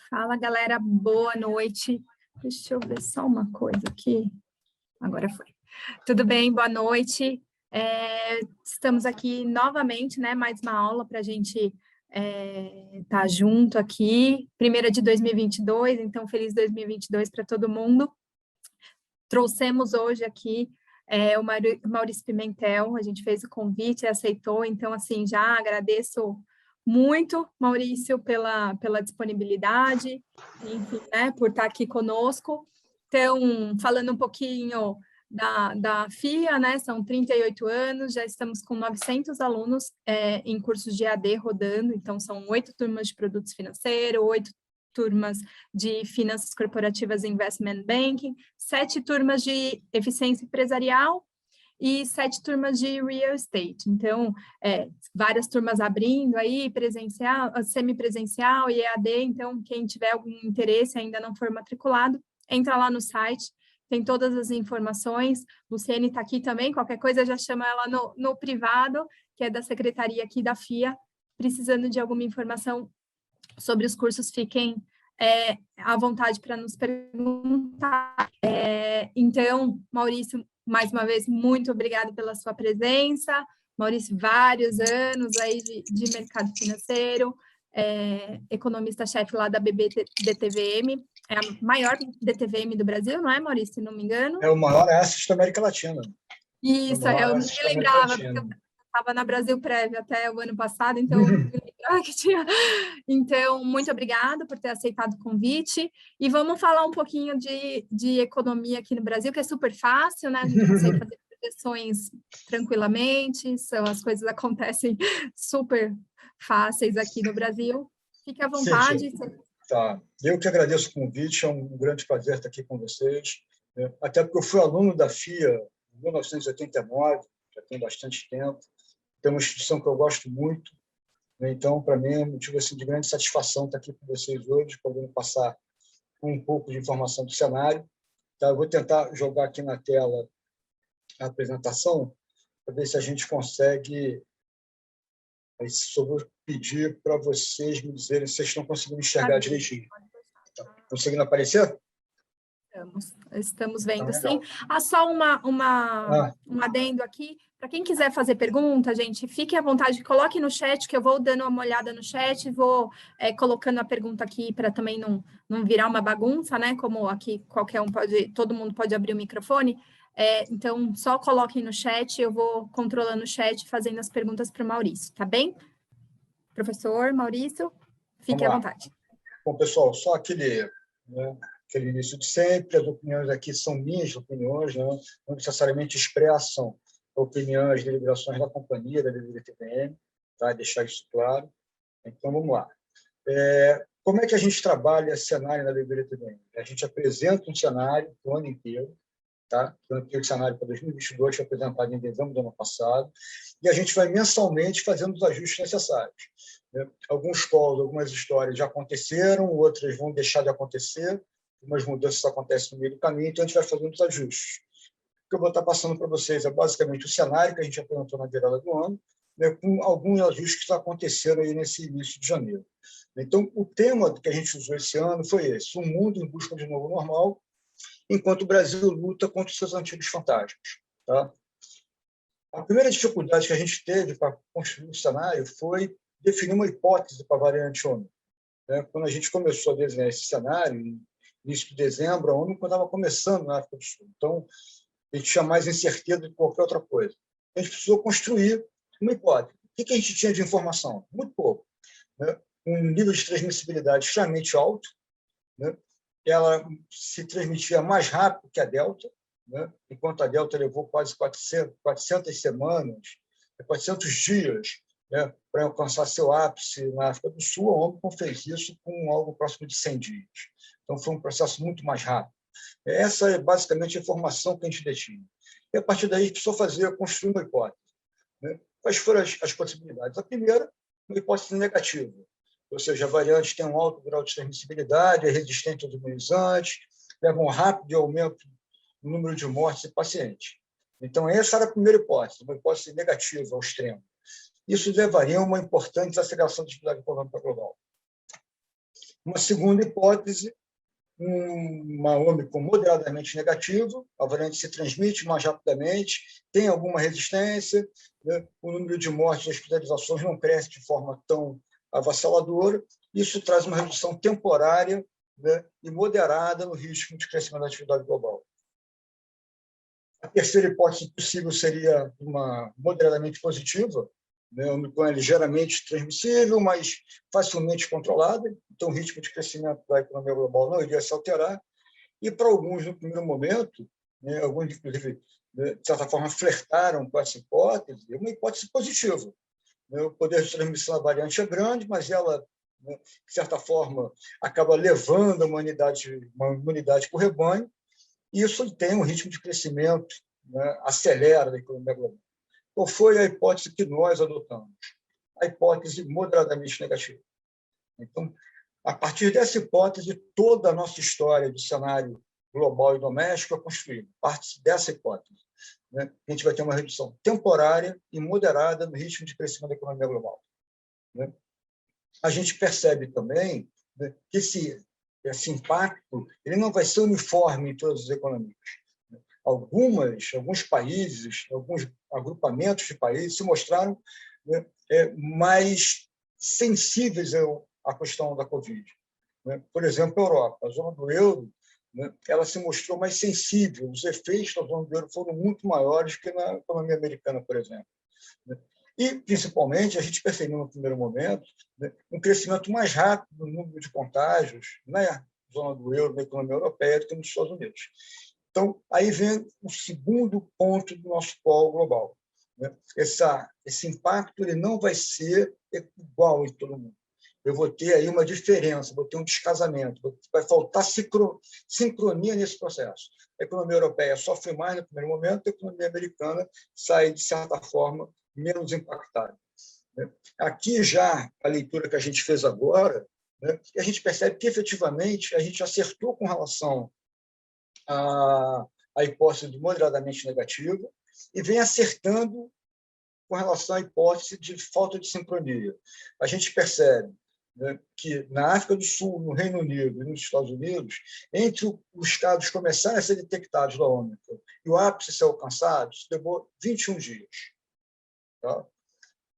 Fala, galera, boa noite. Deixa eu ver só uma coisa aqui. Agora foi. Tudo bem? Boa noite. Estamos aqui novamente, né? Mais uma aula para a gente estar junto aqui. Primeira de 2022, então feliz 2022 para todo mundo. Trouxemos hoje aqui o Maurício Pimentel, a gente fez o convite e aceitou, então, assim, já agradeço muito, Maurício, pela disponibilidade, enfim, né, por estar aqui conosco. Então, falando um pouquinho da FIA, né, são 38 anos, já estamos com 900 alunos em cursos de EAD rodando, então são 8 turmas de produtos financeiros, 8 turmas de finanças corporativas e investment banking, 7 turmas de eficiência empresarial e 7 turmas de real estate. Então, várias turmas abrindo aí, presencial, semipresencial e EAD. Então, quem tiver algum interesse ainda não for matriculado, entra lá no site, tem todas as informações. Luciene está aqui também, qualquer coisa já chama ela no privado, que é da secretaria aqui da FIA, precisando de alguma informação sobre os cursos, fiquem à vontade para nos perguntar. Então, Maurício, mais uma vez, muito obrigada pela sua presença. Maurício, vários anos aí de mercado financeiro, economista-chefe lá da BB-DTVM, é a maior DTVM do Brasil, não é, Maurício, se não me engano? É o maior asset da América Latina. Isso, eu não me lembrava, porque eu estava na Brasil Prévia até o ano passado, então eu me lembrava que tinha. Então, muito obrigada por ter aceitado o convite. E vamos falar um pouquinho de economia aqui no Brasil, que é super fácil, né? A gente consegue fazer projeções tranquilamente, as coisas acontecem super fáceis aqui no Brasil. Fique à vontade. Tá. Eu que agradeço o convite, é um grande prazer estar aqui com vocês. Até porque eu fui aluno da FIA em 1989, já tem bastante tempo. É uma instituição que eu gosto muito. Então, para mim, é um motivo assim, de grande satisfação estar aqui com vocês hoje, podendo passar um pouco de informação do cenário. Tá? Eu vou tentar jogar aqui na tela a apresentação, para ver se a gente consegue. Só vou pedir para vocês me dizerem se vocês estão conseguindo enxergar direitinho. Tá conseguindo aparecer? Estamos vendo, sim. Só um adendo aqui. Para quem quiser fazer pergunta, gente, fique à vontade, coloque no chat, que eu vou dando uma olhada no chat, vou colocando a pergunta aqui para também não virar uma bagunça, né? Como aqui todo mundo pode abrir o microfone. Então, só coloquem no chat, eu vou controlando o chat, fazendo as perguntas para o Maurício, tá bem? Professor Maurício, fique à vontade. Bom, pessoal, só aquele início de sempre, as opiniões aqui são minhas opiniões, não necessariamente expressam opiniões, deliberações da companhia, da BB-DTVM, tá? Deixar isso claro. Então, vamos lá. Como é que a gente trabalha esse cenário na BB-DTVM? A gente apresenta um cenário o ano inteiro, tá? O cenário para 2022 foi apresentado em dezembro do ano passado, e a gente vai mensalmente fazendo os ajustes necessários. Alguns calls, algumas histórias já aconteceram, outras vão deixar de acontecer, umas mudanças acontecem no meio do caminho, então a gente vai fazendo os ajustes. O que eu vou estar passando para vocês é basicamente o cenário que a gente apresentou na virada do ano, com alguns ajustes que estão acontecendo aí nesse início de janeiro. Então, o tema que a gente usou esse ano foi esse: um mundo em busca de novo normal, enquanto o Brasil luta contra os seus antigos fantasmas. Tá? A primeira dificuldade que a gente teve para construir o cenário foi definir uma hipótese para a variante Ômicron. Quando a gente começou a desenhar esse cenário, no início de dezembro, a Ômicron estava começando na África do Sul. Então, a gente tinha mais incerteza do que qualquer outra coisa. A gente precisou construir uma hipótese. O que a gente tinha de informação? Muito pouco. Um nível de transmissibilidade extremamente alto, ela se transmitia mais rápido que a Delta, enquanto a Delta levou quase 400 semanas, 400 dias, para alcançar seu ápice na África do Sul. A Ômicron fez isso com algo próximo de 100 dias. Então, foi um processo muito mais rápido. Essa é basicamente a informação que a gente detinha. E, a partir daí, a gente precisou construir uma hipótese. Quais foram as possibilidades? A primeira, uma hipótese negativa. Ou seja, a variante tem um alto grau de transmissibilidade, é resistente aos imunizantes, leva um rápido aumento no número de mortes e pacientes. Então, essa era a primeira hipótese, uma hipótese negativa ao extremo. Isso levaria a uma importante desaceleração da atividade econômica global. Uma segunda hipótese, uma Ômicron moderadamente negativo, a variante se transmite mais rapidamente, tem alguma resistência, né? O número de mortes e hospitalizações não cresce de forma tão avassaladora, isso traz uma redução temporária, né, e moderada no risco de crescimento da atividade global. A terceira hipótese possível seria uma moderadamente positiva, né? O Omicron é ligeiramente transmissível, mas facilmente controlada, então o ritmo de crescimento da economia global não iria se alterar, e para alguns, no primeiro momento, né, alguns, inclusive, de certa forma, flertaram com essa hipótese, uma hipótese positiva. Né? O poder de transmissão da variante é grande, mas ela, né, de certa forma, acaba levando uma imunidade por rebanho, e isso tem um ritmo de crescimento, né, acelera a economia global. Qual foi a hipótese que nós adotamos? A hipótese moderadamente negativa. Então, a partir dessa hipótese, toda a nossa história de cenário global e doméstico é construída. Parte dessa hipótese, né? A gente vai ter uma redução temporária e moderada no ritmo de crescimento da economia global, né? A gente percebe também, né, que esse impacto ele não vai ser uniforme em todas as economias. Alguns países, alguns agrupamentos de países se mostraram, né, mais sensíveis à questão da Covid. Né? Por exemplo, a Europa, a zona do euro, né, ela se mostrou mais sensível, os efeitos da zona do euro foram muito maiores que na economia americana, por exemplo. Né? E, principalmente, a gente percebeu no primeiro momento, né, um crescimento mais rápido no número de contágios na zona do euro, na economia europeia, do que nos Estados Unidos. Então, aí vem o segundo ponto do nosso polo global, né? Esse impacto ele não vai ser igual em todo mundo. Eu vou ter aí uma diferença, vou ter um descasamento, vai faltar sincronia nesse processo. A economia europeia sofre mais no primeiro momento, a economia americana sai, de certa forma, menos impactada. Aqui já a leitura que a gente fez agora, né, a gente percebe que, efetivamente, a gente acertou com relação a hipótese do moderadamente negativo e vem acertando com relação à hipótese de falta de sincronia. A gente percebe, né, que na África do Sul, no Reino Unido e nos Estados Unidos, entre os casos começarem a ser detectados da Ômicron e o ápice ser alcançado, isso demorou 21 dias. Tá?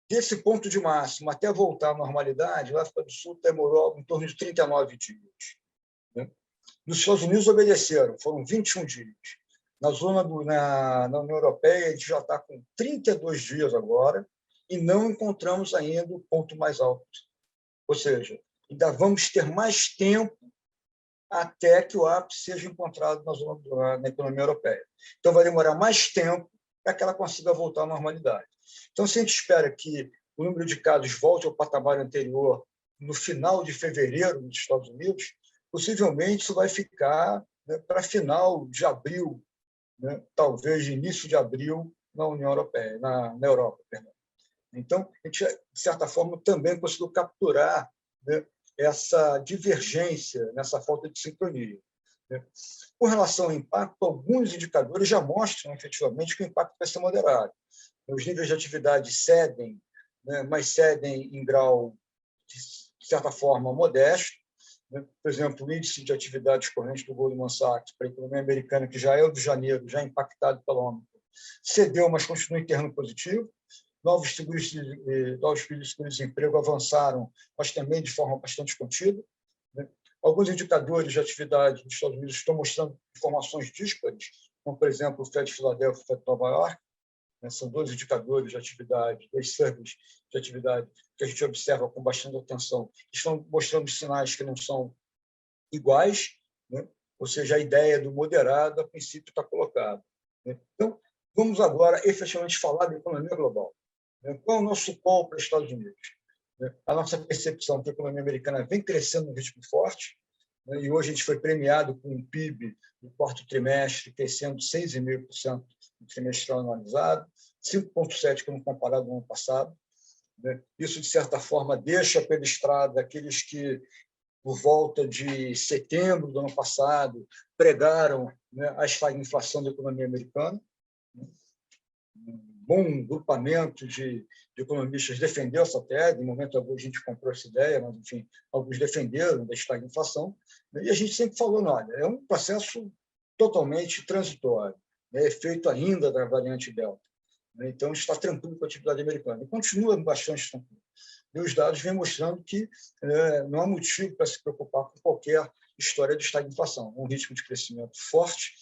Desse ponto de máximo até voltar à normalidade, a África do Sul demorou em torno de 39 dias. Né? Nos Estados Unidos obedeceram, foram 21 dias. Na União Europeia, a gente já está com 32 dias agora e não encontramos ainda o ponto mais alto. Ou seja, ainda vamos ter mais tempo até que o ápice seja encontrado na economia europeia. Então, vai demorar mais tempo para que ela consiga voltar à normalidade. Então, se a gente espera que o número de casos volte ao patamar anterior no final de fevereiro nos Estados Unidos, possivelmente isso vai ficar, né, para final de abril, né, talvez início de abril na União Europeia, na Europa. Perdão. Então, a gente, de certa forma, também conseguiu capturar, né, essa divergência, nessa falta de sincronia. Né? Com relação ao impacto, alguns indicadores já mostram, efetivamente, que o impacto vai ser moderado. Os níveis de atividade cedem, né, mas cedem em grau, de certa forma, modesto. Né? Por exemplo, o índice de atividades correntes do Goldman Sachs para a economia americana, que já é o de janeiro, já impactado pela Ômicron, cedeu, mas continua em terreno positivo. Novos pedidos de desemprego avançaram, mas também de forma bastante contida. Né? Alguns indicadores de atividade nos Estados Unidos estão mostrando informações díspares, como, por exemplo, o FED de Filadélfia e o FED de Nova York. Né? São dois indicadores de atividade, dois surveys de atividade que a gente observa com bastante atenção. Estão mostrando sinais que não são iguais, né? Ou seja, a ideia do moderado, a princípio, está colocada. Né? Então, vamos agora efetivamente falar da economia global. Qual é o nosso call para os Estados Unidos? A nossa percepção é que a economia americana vem crescendo num ritmo forte, né, e hoje a gente foi premiado com um PIB no quarto trimestre crescendo 6,5% no trimestral anualizado, 5,7% quando comparado ao ano passado. Né? Isso, de certa forma, deixa pela estrada aqueles que, por volta de setembro do ano passado, pregaram, né, a inflação da economia americana. bom grupamento de economistas defendeu essa tese. Em momento algum a gente comprou essa ideia, mas, enfim, alguns defenderam da estagflação. E a gente sempre falou, olha, é um processo totalmente transitório, né, efeito ainda da variante Delta. Então, está tranquilo com a atividade americana. E continua bastante tranquilo. E os dados vêm mostrando que não há motivo para se preocupar com qualquer história de estagflação. Um ritmo de crescimento forte,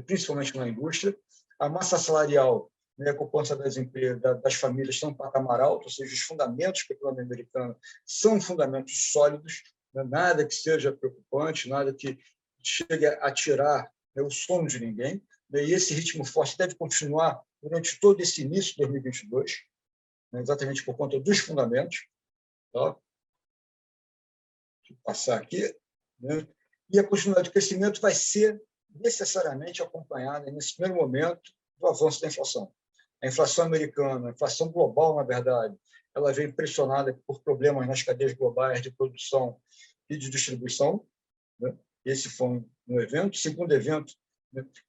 principalmente na indústria. A massa salarial, a poupança das famílias estão em patamar alto, ou seja, os fundamentos para a economia americana são fundamentos sólidos, nada que seja preocupante, nada que chegue a tirar o sono de ninguém. E esse ritmo forte deve continuar durante todo esse início de 2022, exatamente por conta dos fundamentos. Tá? Deixa eu passar aqui. E a continuidade de crescimento vai ser necessariamente acompanhada, nesse primeiro momento, do avanço da inflação. A inflação americana, a inflação global, na verdade, ela vem pressionada por problemas nas cadeias globais de produção e de distribuição. Esse foi um evento. O segundo evento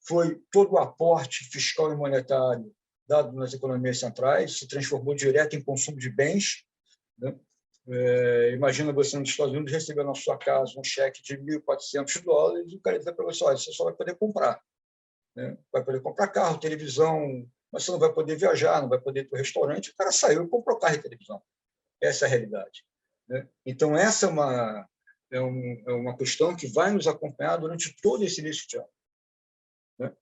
foi todo o aporte fiscal e monetário dado nas economias centrais, se transformou direto em consumo de bens. Imagina você nos Estados Unidos receber na sua casa um cheque de $1.400 e o cara diz para você, olha, você só vai poder comprar. Vai poder comprar carro, televisão, mas você não vai poder viajar, não vai poder ir para o restaurante. O cara saiu e comprou carro e televisão. Essa é a realidade. Então, essa é uma questão que vai nos acompanhar durante todo esse início de ano.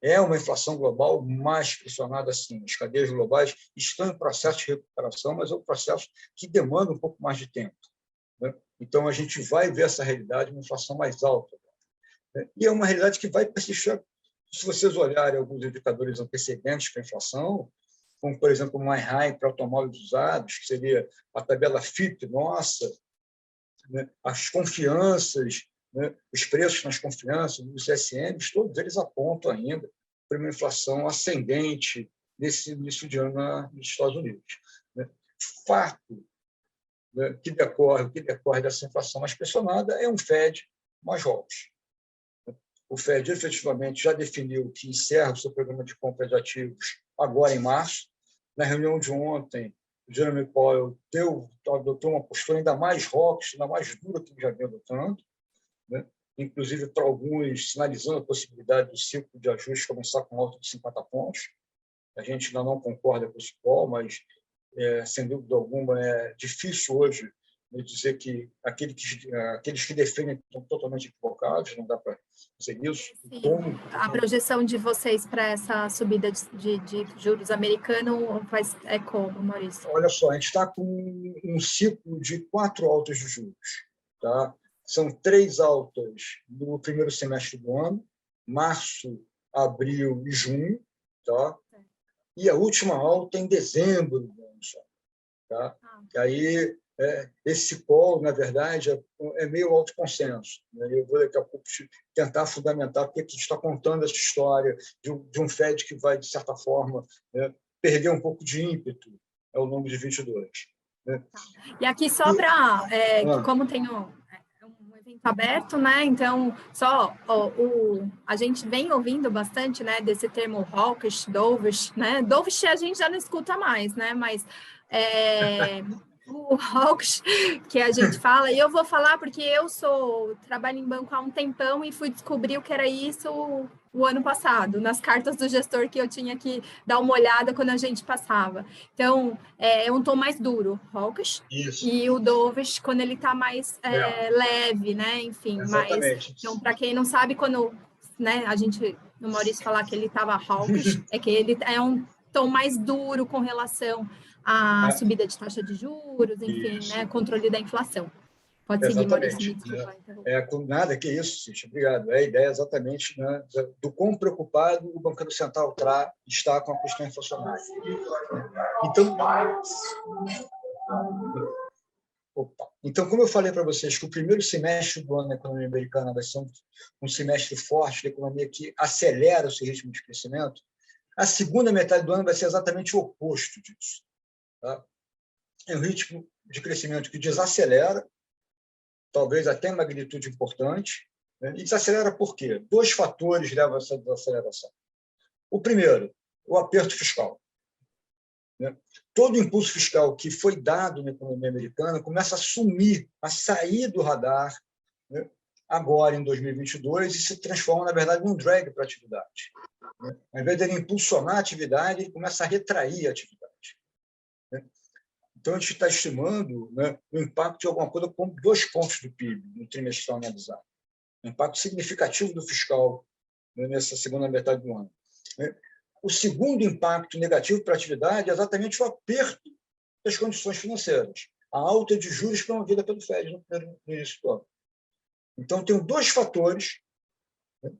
É uma inflação global mais pressionada, sim. As cadeias globais estão em processo de recuperação, mas é um processo que demanda um pouco mais de tempo. Então, a gente vai ver essa realidade, uma inflação mais alta. E é uma realidade que vai persistir. Se vocês olharem alguns indicadores antecedentes para a inflação, como, por exemplo, o MyHigh para automóveis usados, que seria a tabela FIP nossa, as confianças, os preços nas confianças, os SMs, todos eles apontam ainda para uma inflação ascendente nesse início de ano nos Estados Unidos. Fato que decorre dessa inflação mais pressionada é um Fed mais hawkish. O Fed efetivamente já definiu que encerra o seu programa de compra de ativos agora em março. Na reunião de ontem, o Jeremy Powell adotou uma postura ainda mais hawkish, ainda mais dura que ele já vinha adotando, inclusive para alguns sinalizando a possibilidade do ciclo de ajuste começar com alta de 50 pontos. A gente ainda não concorda com esse call, mas, sem dúvida alguma, é difícil hoje dizer que aqueles que defendem estão totalmente equivocados, não dá para dizer isso. A projeção de vocês para essa subida de juros americano é como, Maurício? Olha só, a gente está com um ciclo de 4 altas de juros. Tá? São 3 altas no primeiro semestre do ano, março, abril e junho, tá? E a última alta em dezembro do ano só. Tá? E aí, esse call, na verdade, é meio autoconsenso. Eu vou daqui a pouco tentar fundamentar porque a gente está contando essa história de um Fed que vai, de certa forma, perder um pouco de ímpeto ao longo de 22. E aqui só para, como tem um evento aberto, né? Então, a gente vem ouvindo bastante, né, desse termo hawkish, dovish, né? Dovish a gente já não escuta mais, né? Mas o hawkish que a gente fala, e eu vou falar porque eu trabalho em banco há um tempão e fui descobrir o que era isso o ano passado, nas cartas do gestor que eu tinha que dar uma olhada quando a gente passava. Então, é um tom mais duro, hawkish, e o dovish quando ele está mais leve, né? Enfim, mais. Então, para quem não sabe, quando o Maurício falar que ele estava hawkish, é que ele é um tom mais duro com relação à subida de taxa de juros, enfim, né? Controle da inflação. Pode seguir, Maurício. Nada, que isso, Cíntia, obrigado. A ideia é exatamente do quão preocupado o Banco Central está com a questão inflacionária. Então, como eu falei para vocês que o primeiro semestre do ano na economia americana vai ser um semestre forte da economia que acelera o seu ritmo de crescimento, a segunda metade do ano vai ser exatamente o oposto disso. Tá? É um ritmo de crescimento que desacelera, talvez até magnitude importante, e desacelera por quê? 2 fatores levam a essa desaceleração. O primeiro, o aperto fiscal. né? Todo o impulso fiscal que foi dado na economia americana começa a sumir, a sair do radar, né? Agora, em 2022, e se transforma, na verdade, num drag para a atividade, né? Ao invés de ele impulsionar a atividade, ele começa a retrair a atividade, né? Então, a gente está estimando, né, o impacto de alguma coisa como 2 pontos do PIB no trimestral analisado. Um impacto significativo do fiscal, né, nessa segunda metade do ano, né? O segundo impacto negativo para a atividade é exatamente o aperto das condições financeiras, a alta de juros promovida pelo FED no início do ano. Então, tem 2 fatores, né,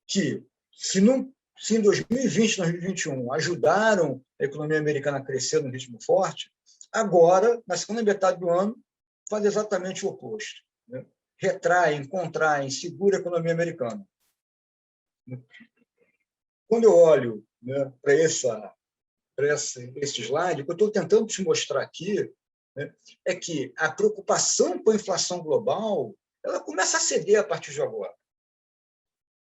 que, se em 2020 e 2021 ajudaram a economia americana a crescer no ritmo forte, agora, na segunda metade do ano, faz exatamente o oposto, né? Retraem, contraem, segura a economia americana. Quando eu olho, né, para esse slide, o que eu estou tentando te mostrar aqui, né, é que a preocupação com a inflação global ela começa a ceder a partir de agora.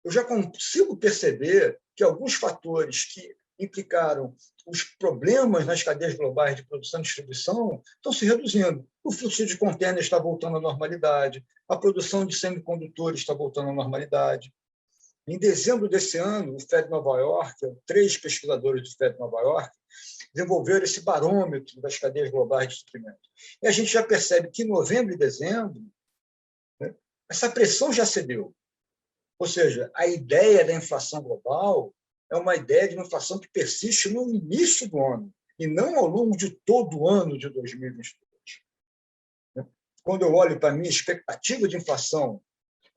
Eu já consigo perceber que alguns fatores que implicaram os problemas nas cadeias globais de produção e distribuição estão se reduzindo. O fluxo de contêineres está voltando à normalidade, a produção de semicondutores está voltando à normalidade. Em dezembro desse ano, o FED Nova York, 3 pesquisadores do FED Nova York, desenvolveram esse barômetro das cadeias globais de suprimento. E a gente já percebe que em novembro e dezembro, né, essa pressão já cedeu. Ou seja, a ideia da inflação global é uma ideia de uma inflação que persiste no início do ano, e não ao longo de todo o ano de 2022. Quando eu olho para a minha expectativa de inflação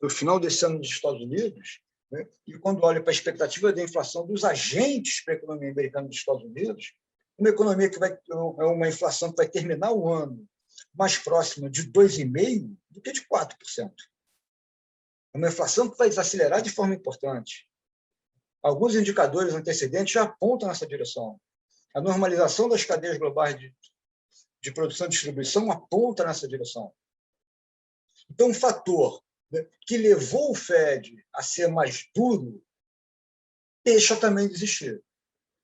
no final desse ano nos Estados Unidos, né, e quando olho para a expectativa de inflação dos agentes para a economia americana dos Estados Unidos, uma economia que é uma inflação que vai terminar o ano mais próxima de 2,5% do que de 4%. É uma inflação que vai desacelerar de forma importante. Alguns indicadores antecedentes já apontam nessa direção. A normalização das cadeias globais de produção e distribuição aponta nessa direção. Então, um fator, né, que levou o FED a ser mais duro deixa também de existir.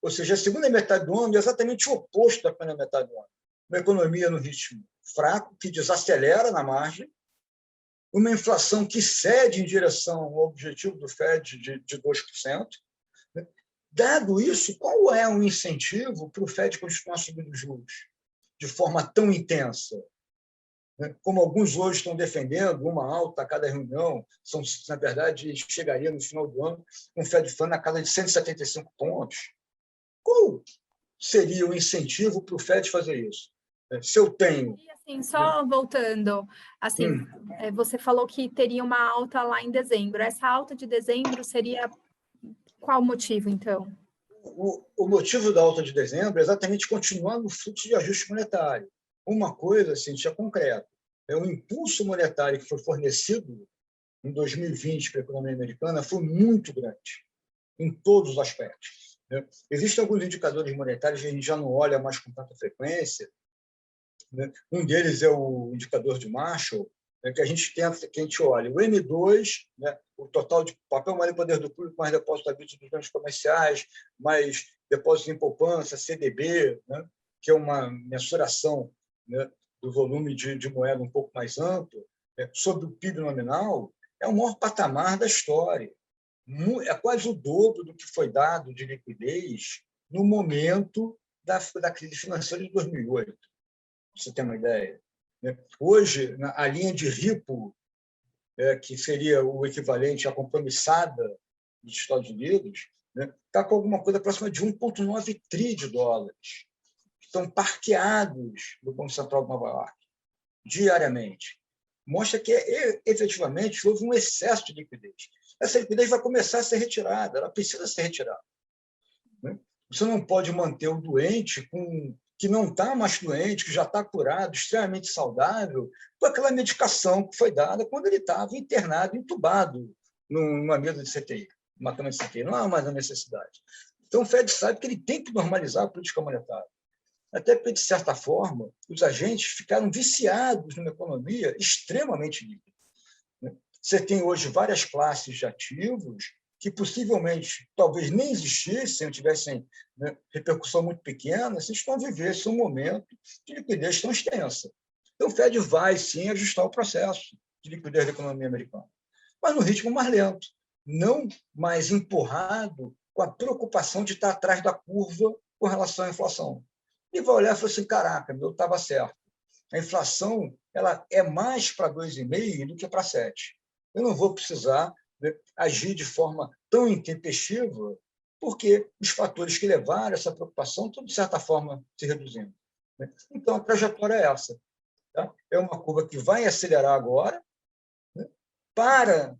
Ou seja, a segunda metade do ano é exatamente o oposto da primeira metade do ano. Uma economia no ritmo fraco, que desacelera na margem, uma inflação que cede em direção ao objetivo do FED de 2%. Né? Dado isso, qual é o incentivo para o FED continuar subindo os juros de forma tão intensa? Né? Como alguns hoje estão defendendo, uma alta a cada reunião, na verdade, chegaria no final do ano um FED Fund a cada de 175 pontos. Qual seria o incentivo para o FED fazer isso? Se eu tenho... E assim, só voltando, assim, você falou que teria uma alta lá em dezembro. Essa alta de dezembro seria qual motivo, então? O motivo da alta de dezembro é exatamente continuar no fluxo de ajuste monetário. Uma coisa, assim, é concreta. É o impulso monetário que foi fornecido em 2020 para a economia americana foi muito grande, em todos os aspectos. Né? Existem alguns indicadores monetários que a gente já não olha mais com tanta frequência. Né? Um deles é o indicador de Marshall, né, que a gente olha o M2, né, o total de papel moeda em poder do público, mais depósito habido dos bancos comerciais, mais depósito em poupança, CDB, né, que é uma mensuração, né, do volume de moeda um pouco mais amplo, né, sobre o PIB nominal, é o maior patamar da história. É quase o dobro do que foi dado de liquidez no momento da crise financeira de 2008. Para você ter uma ideia. Hoje, a linha de Ripple, que seria o equivalente à compromissada dos Estados Unidos, está com alguma coisa próxima de 1,9 trilhões de dólares. Estão parqueados no Banco Central de Nova York, diariamente. Mostra que, efetivamente, houve um excesso de liquidez. Essa liquidez vai começar a ser retirada, ela precisa ser retirada. Você não pode manter o doente que não está mais doente, que já está curado, extremamente saudável, com aquela medicação que foi dada quando ele estava internado, entubado numa mesa de CTI, numa cama de CTI. Não há mais a necessidade. Então, o FED sabe que ele tem que normalizar a política monetária. Até porque, de certa forma, os agentes ficaram viciados numa economia extremamente líquida. Você tem hoje várias classes de ativos que possivelmente talvez nem existissem, ou tivessem, né, repercussão muito pequena, se a gente não vivesse um momento de liquidez tão extensa. Então, o Fed vai, sim, ajustar o processo de liquidez da economia americana, mas no ritmo mais lento, não mais empurrado com a preocupação de estar atrás da curva com relação à inflação. E vai olhar e falar assim, caraca, eu estava certo. A inflação ela é mais para 2,5% do que para 7%. Eu não vou precisar, né, agir de forma tão intempestiva, porque os fatores que levaram essa preocupação estão, de certa forma, se reduzindo. Né? Então, a trajetória é essa. Tá? É uma curva que vai acelerar agora, né, para,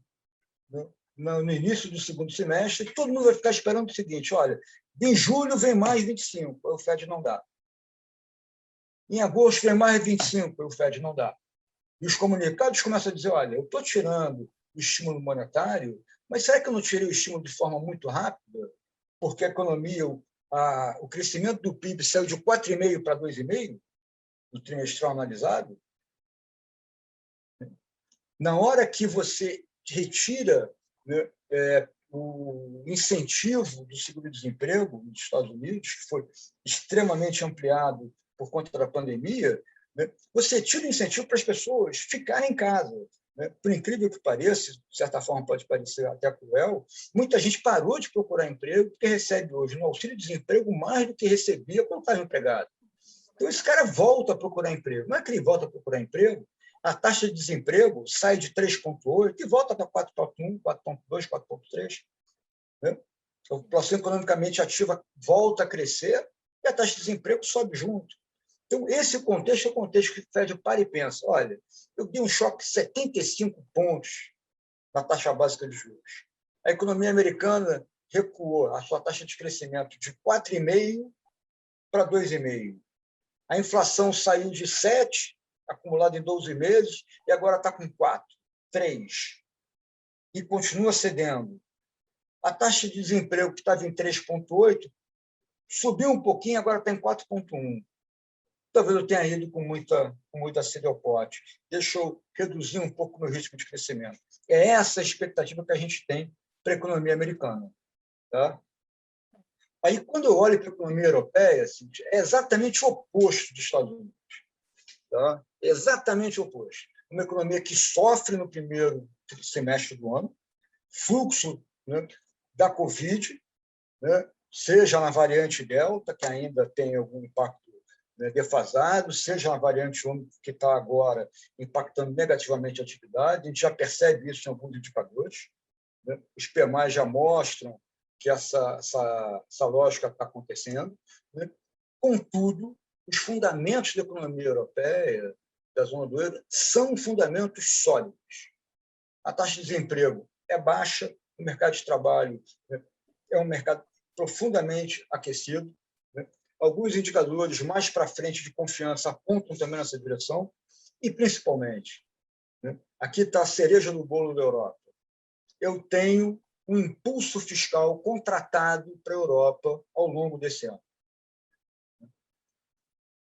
né, no início do segundo semestre, todo mundo vai ficar esperando o seguinte, olha, em julho vem mais 25%, o Fed não dá. Em agosto vem mais 25%, o Fed não dá. E os comunicados começam a dizer, olha, eu estou tirando o estímulo monetário, mas será que eu não tirei o estímulo de forma muito rápida? Porque a economia, o crescimento do PIB saiu de 4,5% para 2,5% no trimestral analisado. Na hora que você retira, né, o incentivo do seguro-desemprego nos Estados Unidos, que foi extremamente ampliado por conta da pandemia, né, você tira o incentivo para as pessoas ficarem em casa. Né? Por incrível que pareça, de certa forma pode parecer até cruel, muita gente parou de procurar emprego porque recebe hoje no auxílio-desemprego mais do que recebia quando estava empregado. Então, esse cara volta a procurar emprego. Não é que ele volta a procurar emprego, a taxa de desemprego sai de 3,8 e volta para 4,1, 4,2, 4,3. Né? A população economicamente ativa volta a crescer e a taxa de desemprego sobe junto. Então, esse contexto é o contexto que o Fed para e pensa, olha, eu dei um choque de 75 pontos na taxa básica de juros. A economia americana recuou a sua taxa de crescimento de 4,5% para 2,5%. A inflação saiu de 7%, acumulada em 12 meses, e agora está com 4%, 3%, e continua cedendo. A taxa de desemprego, que estava em 3,8%, subiu um pouquinho, agora está em 4,1%. Talvez eu tenha ido com muita sede ao pote. Deixa eu reduzir um pouco o meu ritmo de crescimento. É essa a expectativa que a gente tem para a economia americana. Tá? Aí, quando eu olho para a economia europeia, assim, é exatamente o oposto dos Estados Unidos. Tá? Exatamente o oposto. Uma economia que sofre no primeiro semestre do ano, fluxo, né, da Covid, né, seja na variante Delta, que ainda tem algum impacto, né, defasado, seja na variante Ômicron, que está agora impactando negativamente a atividade. A gente já percebe isso em alguns indicadores. Né? Os PMI já mostram que essa lógica está acontecendo. Né? Contudo, os fundamentos da economia europeia, da zona do euro, são fundamentos sólidos. A taxa de desemprego é baixa, o mercado de trabalho, né, é um mercado profundamente aquecido. Né? Alguns indicadores mais para frente de confiança apontam também nessa direção, e, principalmente, né, aqui está a cereja do bolo da Europa. Eu tenho um impulso fiscal contratado para a Europa ao longo desse ano.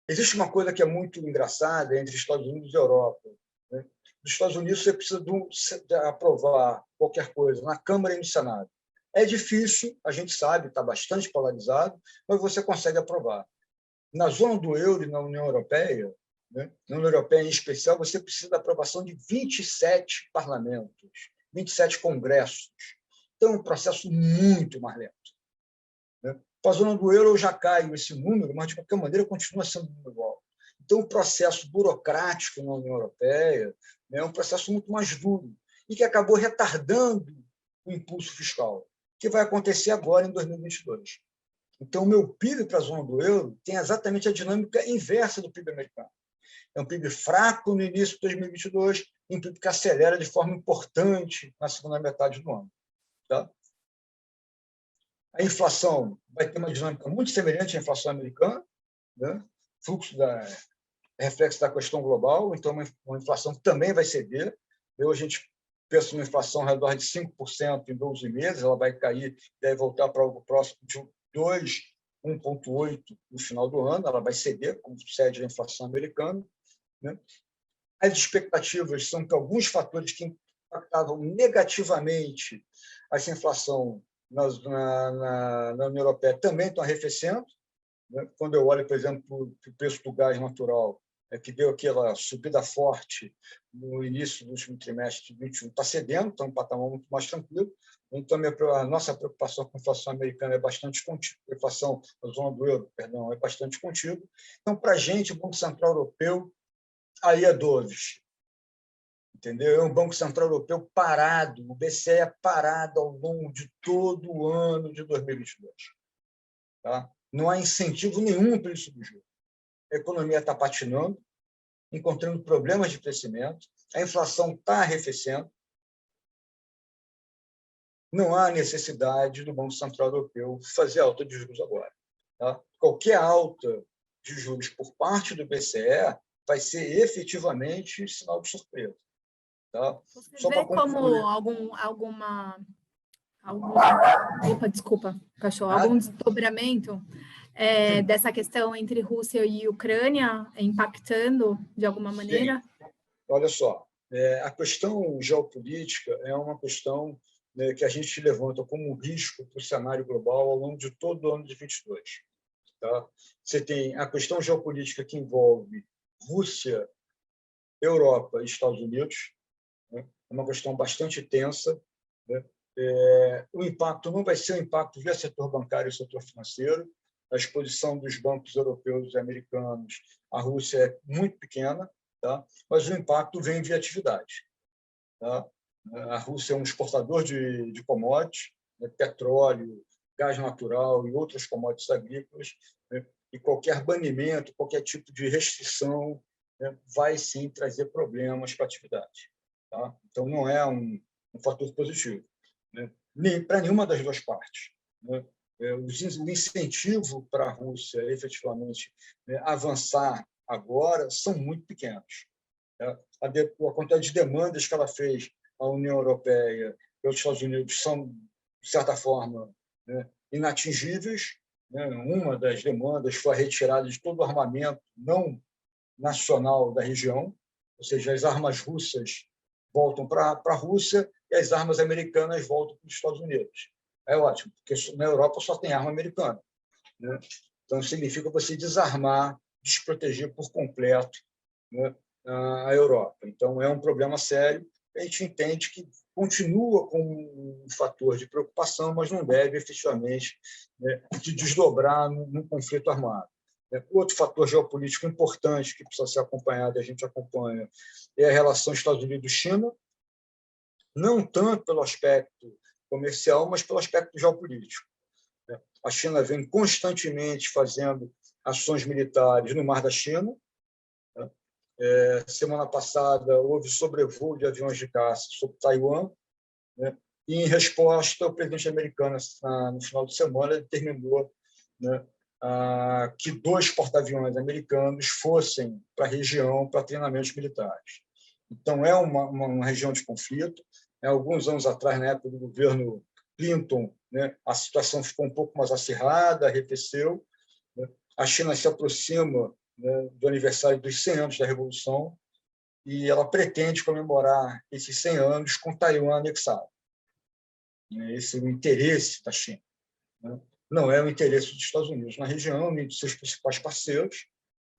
Existe uma coisa que é muito engraçada entre Estados Unidos e Europa. Né? Nos Estados Unidos, você precisa de aprovar qualquer coisa na Câmara e no Senado. É difícil, a gente sabe, está bastante polarizado, mas você consegue aprovar. Na zona do euro e na União Europeia, né, na União Europeia em especial, você precisa da aprovação de 27 parlamentos, 27 congressos. Então, é um processo muito mais lento. Né? Para a zona do euro, eu já caio esse número, mas, de qualquer maneira, continua sendo um número igual. Então, o processo burocrático na União Europeia, né, é um processo muito mais duro e que acabou retardando o impulso fiscal, que vai acontecer agora em 2022. Então, o meu PIB para a zona do euro tem exatamente a dinâmica inversa do PIB americano. É um PIB fraco no início de 2022, um PIB que acelera de forma importante na segunda metade do ano. Tá? A inflação vai ter uma dinâmica muito semelhante à inflação americana, né? Fluxo reflexo da questão global, então uma inflação que também vai ceder. A gente pensa numa inflação ao redor de 5% em 12 meses, ela vai cair, deve voltar para algo próximo de 2, 1,8% no final do ano, ela vai ceder, como sucede a inflação americana. Né? As expectativas são que alguns fatores que impactavam negativamente essa inflação na União Europeia também estão arrefecendo. Né? Quando eu olho, por exemplo, o preço do gás natural, que deu aquela subida forte no início do último trimestre de 2021, está cedendo, está um patamar muito mais tranquilo. Então, a nossa preocupação com a inflação americana é bastante contida, a inflação da zona do euro, perdão, é bastante contida. Então, para a gente, o Banco Central Europeu, aí é dovish, entendeu? É um Banco Central Europeu parado, o BCE é parado ao longo de todo o ano de 2022. Tá? Não há incentivo nenhum para ele subir juros. A economia está patinando, encontrando problemas de crescimento, a inflação está arrefecendo, não há necessidade do Banco Central Europeu fazer alta de juros agora. Tá? Qualquer alta de juros por parte do BCE vai ser efetivamente sinal de surpresa. Tá? Você Só vê como algum desdobramento dessa questão entre Rússia e Ucrânia impactando de alguma maneira? Sim. Olha só, a questão geopolítica é uma questão, né, que a gente levanta como risco para o cenário global ao longo de todo o ano de 2022. Tá? Você tem a questão geopolítica que envolve Rússia, Europa e Estados Unidos, né? É uma questão bastante tensa. Né? O impacto não vai ser um impacto via setor bancário e setor financeiro. A exposição dos bancos europeus e americanos à Rússia é muito pequena, tá? Mas o impacto vem via atividade. Tá? A Rússia é um exportador de commodities, né? Petróleo, gás natural e outras commodities agrícolas, né? E qualquer banimento, qualquer tipo de restrição, né, vai sim trazer problemas para a atividade. Tá? Então, não é um fator positivo, né? Nem para nenhuma das duas partes. Né? O incentivo para a Rússia, efetivamente, né, avançar agora são muito pequenos. Tá? A quantidade de demandas que ela fez à União Europeia e aos Estados Unidos são, de certa forma, né, inatingíveis. Né? Uma das demandas foi a retirada de todo o armamento não nacional da região, ou seja, as armas russas voltam para a Rússia e as armas americanas voltam para os Estados Unidos. É ótimo, porque na Europa só tem arma americana. Né? Então, significa você desarmar, desproteger por completo, né, a Europa. Então, é um problema sério. A gente entende que continua com um fator de preocupação, mas não deve efetivamente, né, se desdobrar num conflito armado. Outro fator geopolítico importante que precisa ser acompanhado, a gente acompanha, é a relação Estados Unidos-China, não tanto pelo aspecto comercial, mas pelo aspecto geopolítico. A China vem constantemente fazendo ações militares no Mar da China. Semana passada, houve sobrevoo de aviões de caça sobre Taiwan, né? E, em resposta, o presidente americano, no final de semana, determinou, né, que 2 porta-aviões americanos fossem para a região para treinamentos militares. Então, é uma região de conflito. Alguns anos atrás, na época do governo Clinton, né, a situação ficou um pouco mais acirrada, arrefeceu. Né? A China se aproxima, né, do aniversário dos 100 anos da Revolução e ela pretende comemorar esses 100 anos com Taiwan anexado. Esse é o interesse da China. Né? Não é o interesse dos Estados Unidos na região, nem dos seus principais parceiros.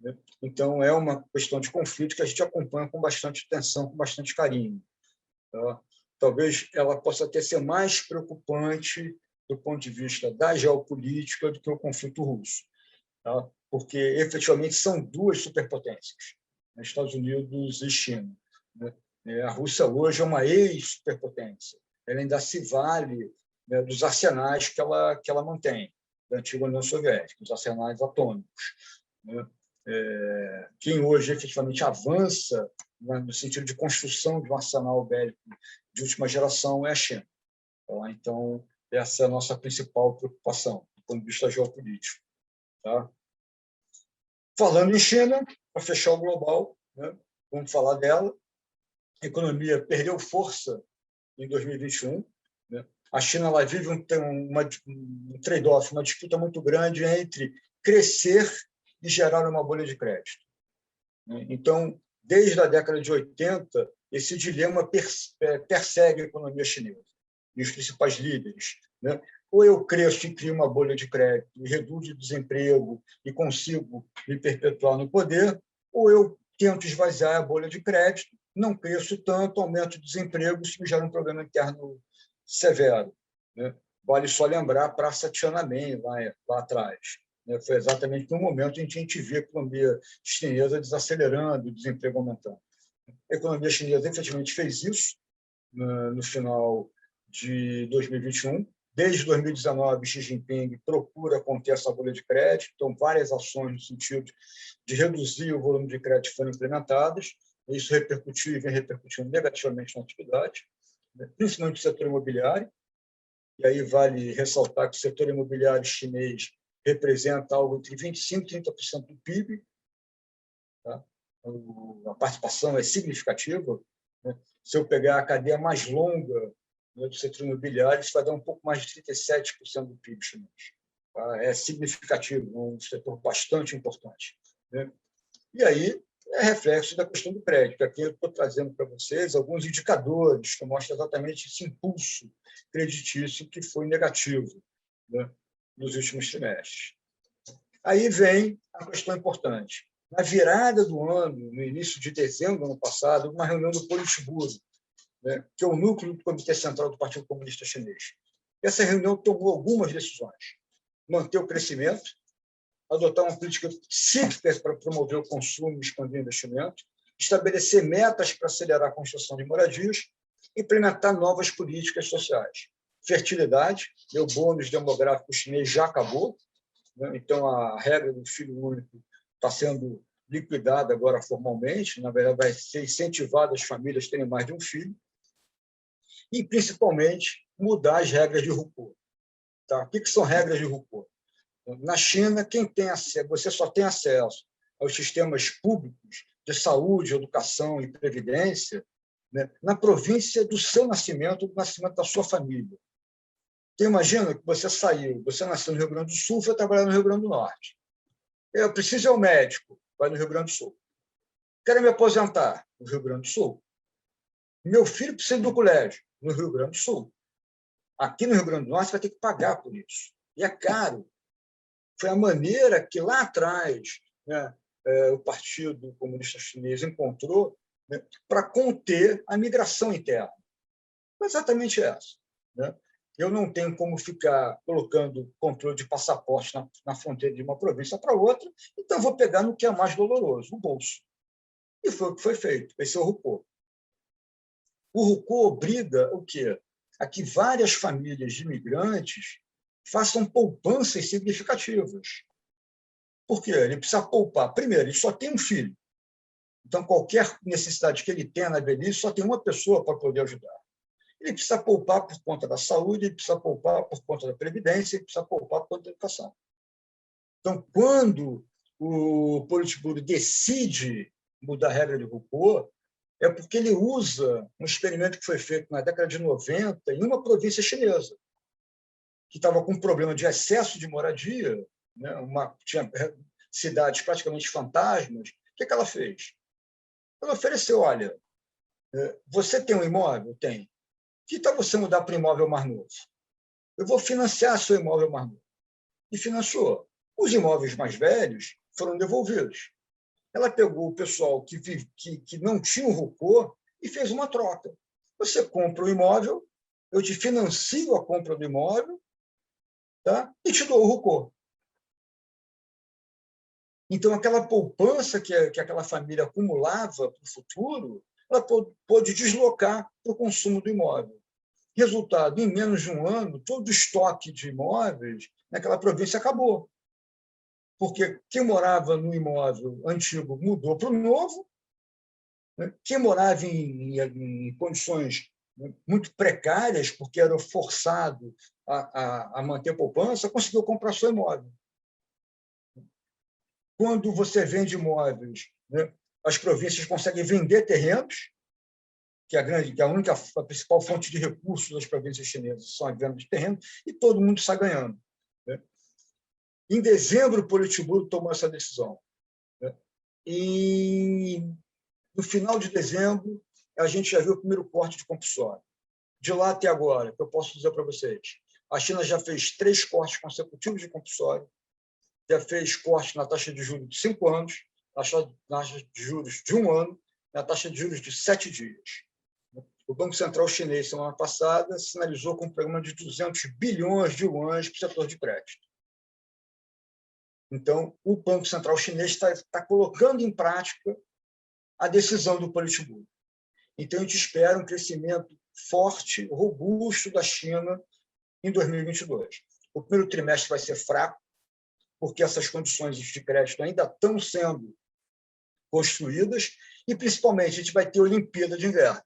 Né? Então, é uma questão de conflito que a gente acompanha com bastante atenção, com bastante carinho. Tá? Talvez ela possa até ser mais preocupante do ponto de vista da geopolítica do que o conflito russo. Tá? Porque, efetivamente, são 2 superpotências, né? Estados Unidos e China. Né? A Rússia hoje é uma ex-superpotência. Ela ainda se vale, né, dos arsenais que ela mantém, da antiga União Soviética, os arsenais atômicos. Né? Quem hoje efetivamente avança, né, no sentido de construção de um arsenal bélico de última geração é a China. Tá? Então, essa é a nossa principal preocupação, do ponto de vista geopolítico. Tá? Falando em China, para fechar o global, né, vamos falar dela. A economia perdeu força em 2021. Né? A China ela vive um trade-off, uma disputa muito grande entre crescer e gerar uma bolha de crédito. Né? Então, desde a década de 80, esse dilema persegue a economia chinesa e os principais líderes, né? Ou eu cresço e crio uma bolha de crédito, e reduzo o desemprego e consigo me perpetuar no poder, ou eu tento esvaziar a bolha de crédito, não cresço tanto, aumento o desemprego, isso me gera um problema interno severo, né? Vale só lembrar a Praça Tiananmen, lá atrás. Né? Foi exatamente no momento em que a gente vê a economia chinesa desacelerando, o desemprego aumentando. A economia chinesa efetivamente fez isso no final de 2021. Desde 2019, Xi Jinping procura conter essa bolha de crédito, então várias ações no sentido de reduzir o volume de crédito foram implementadas, isso repercutiu e vem repercutindo negativamente na atividade, principalmente no setor imobiliário, e aí vale ressaltar que o setor imobiliário chinês representa algo entre 25% e 30% do PIB, tá? A participação é significativa, né? Se eu pegar a cadeia mais longa, né, do setor imobiliário, isso vai dar um pouco mais de 37% do PIB chinês. Tá? É significativo, um setor bastante importante, né? E aí é reflexo da questão do crédito. Aqui eu estou trazendo para vocês alguns indicadores que mostram exatamente esse impulso creditício que foi negativo, né, nos últimos trimestres. Aí vem a questão importante. Na virada do ano, no início de dezembro do ano passado, uma reunião do Politburo, né, que é o núcleo do Comitê Central do Partido Comunista Chinês. Essa reunião tomou algumas decisões. Manter o crescimento, adotar uma política cíclica para promover o consumo e expandir o investimento, estabelecer metas para acelerar a construção de moradias, implementar novas políticas sociais. Fertilidade, o bônus demográfico chinês já acabou, né? Então a regra do filho único está sendo liquidada agora formalmente, na verdade vai ser incentivada as famílias a terem mais de um filho, e principalmente mudar as regras de Hukou. Tá? O que são regras de Hukou? Na China, quem tem acesso, você só tem acesso aos sistemas públicos de saúde, educação e previdência, né, na província do seu nascimento, do nascimento da sua família. Então, imagina que você saiu, você nasceu no Rio Grande do Sul, foi trabalhar no Rio Grande do Norte. Eu preciso ir ao médico, vai no Rio Grande do Sul. Quero me aposentar, no Rio Grande do Sul. Meu filho precisa ir do colégio, no Rio Grande do Sul. Aqui no Rio Grande do Norte, você vai ter que pagar por isso. E é caro. Foi a maneira que, lá atrás, né, o Partido Comunista Chinês encontrou, né, para conter a migração interna. Foi exatamente essa. Né? Eu não tenho como ficar colocando controle de passaporte na fronteira de uma província para outra, então vou pegar no que é mais doloroso, o bolso. E foi o que foi feito. Esse é o Hukou. O Hukou obriga o quê? A que várias famílias de imigrantes façam poupanças significativas. Por quê? Ele precisa poupar. Primeiro, ele só tem um filho. Então, qualquer necessidade que ele tenha na velhice, só tem uma pessoa para poder ajudar. Ele precisa poupar por conta da saúde, ele precisa poupar por conta da previdência, ele precisa poupar por conta da educação. Então, quando o Politburo decide mudar a regra de Hukou, é porque ele usa um experimento que foi feito na década de 90 em uma província chinesa, que estava com um problema de excesso de moradia, né? Tinha cidades praticamente fantasmas. O que ela fez? Ela ofereceu, olha, você tem um imóvel? Tem. Que tal você mudar para um imóvel mais novo? Eu vou financiar seu imóvel mais novo. E financiou. Os imóveis mais velhos foram devolvidos. Ela pegou o pessoal que não tinha o Hukou e fez uma troca. Você compra o imóvel, eu te financio a compra do imóvel, tá? E te dou o Hukou. Então, aquela poupança que aquela família acumulava para o futuro, ela pôde deslocar para o consumo do imóvel. Resultado, em menos de um ano, todo o estoque de imóveis naquela província acabou. Porque quem morava no imóvel antigo mudou para o novo, né? Quem morava em condições muito precárias, porque era forçado a manter poupança, conseguiu comprar seu imóvel. Quando você vende imóveis, né, as províncias conseguem vender terrenos, que a principal fonte de recursos das províncias chinesas são a venda de terrenos, e todo mundo está ganhando. Né? Em dezembro, o Politburo tomou essa decisão. Né? E, no final de dezembro, a gente já viu o primeiro corte de compulsório. De lá até agora, que eu posso dizer para vocês, a China já fez 3 cortes consecutivos de compulsório, já fez corte na taxa de juros de 5 anos, na taxa de juros de 1 ano, na taxa de juros de 7 dias. O Banco Central chinês, semana passada, sinalizou com um programa de 200 bilhões de yuans para o setor de crédito. Então, o Banco Central chinês está colocando em prática a decisão do Politburo. Então, a gente espera um crescimento forte, robusto da China em 2022. O primeiro trimestre vai ser fraco, porque essas condições de crédito ainda estão sendo construídas, e, principalmente, a gente vai ter a Olimpíada de Inverno.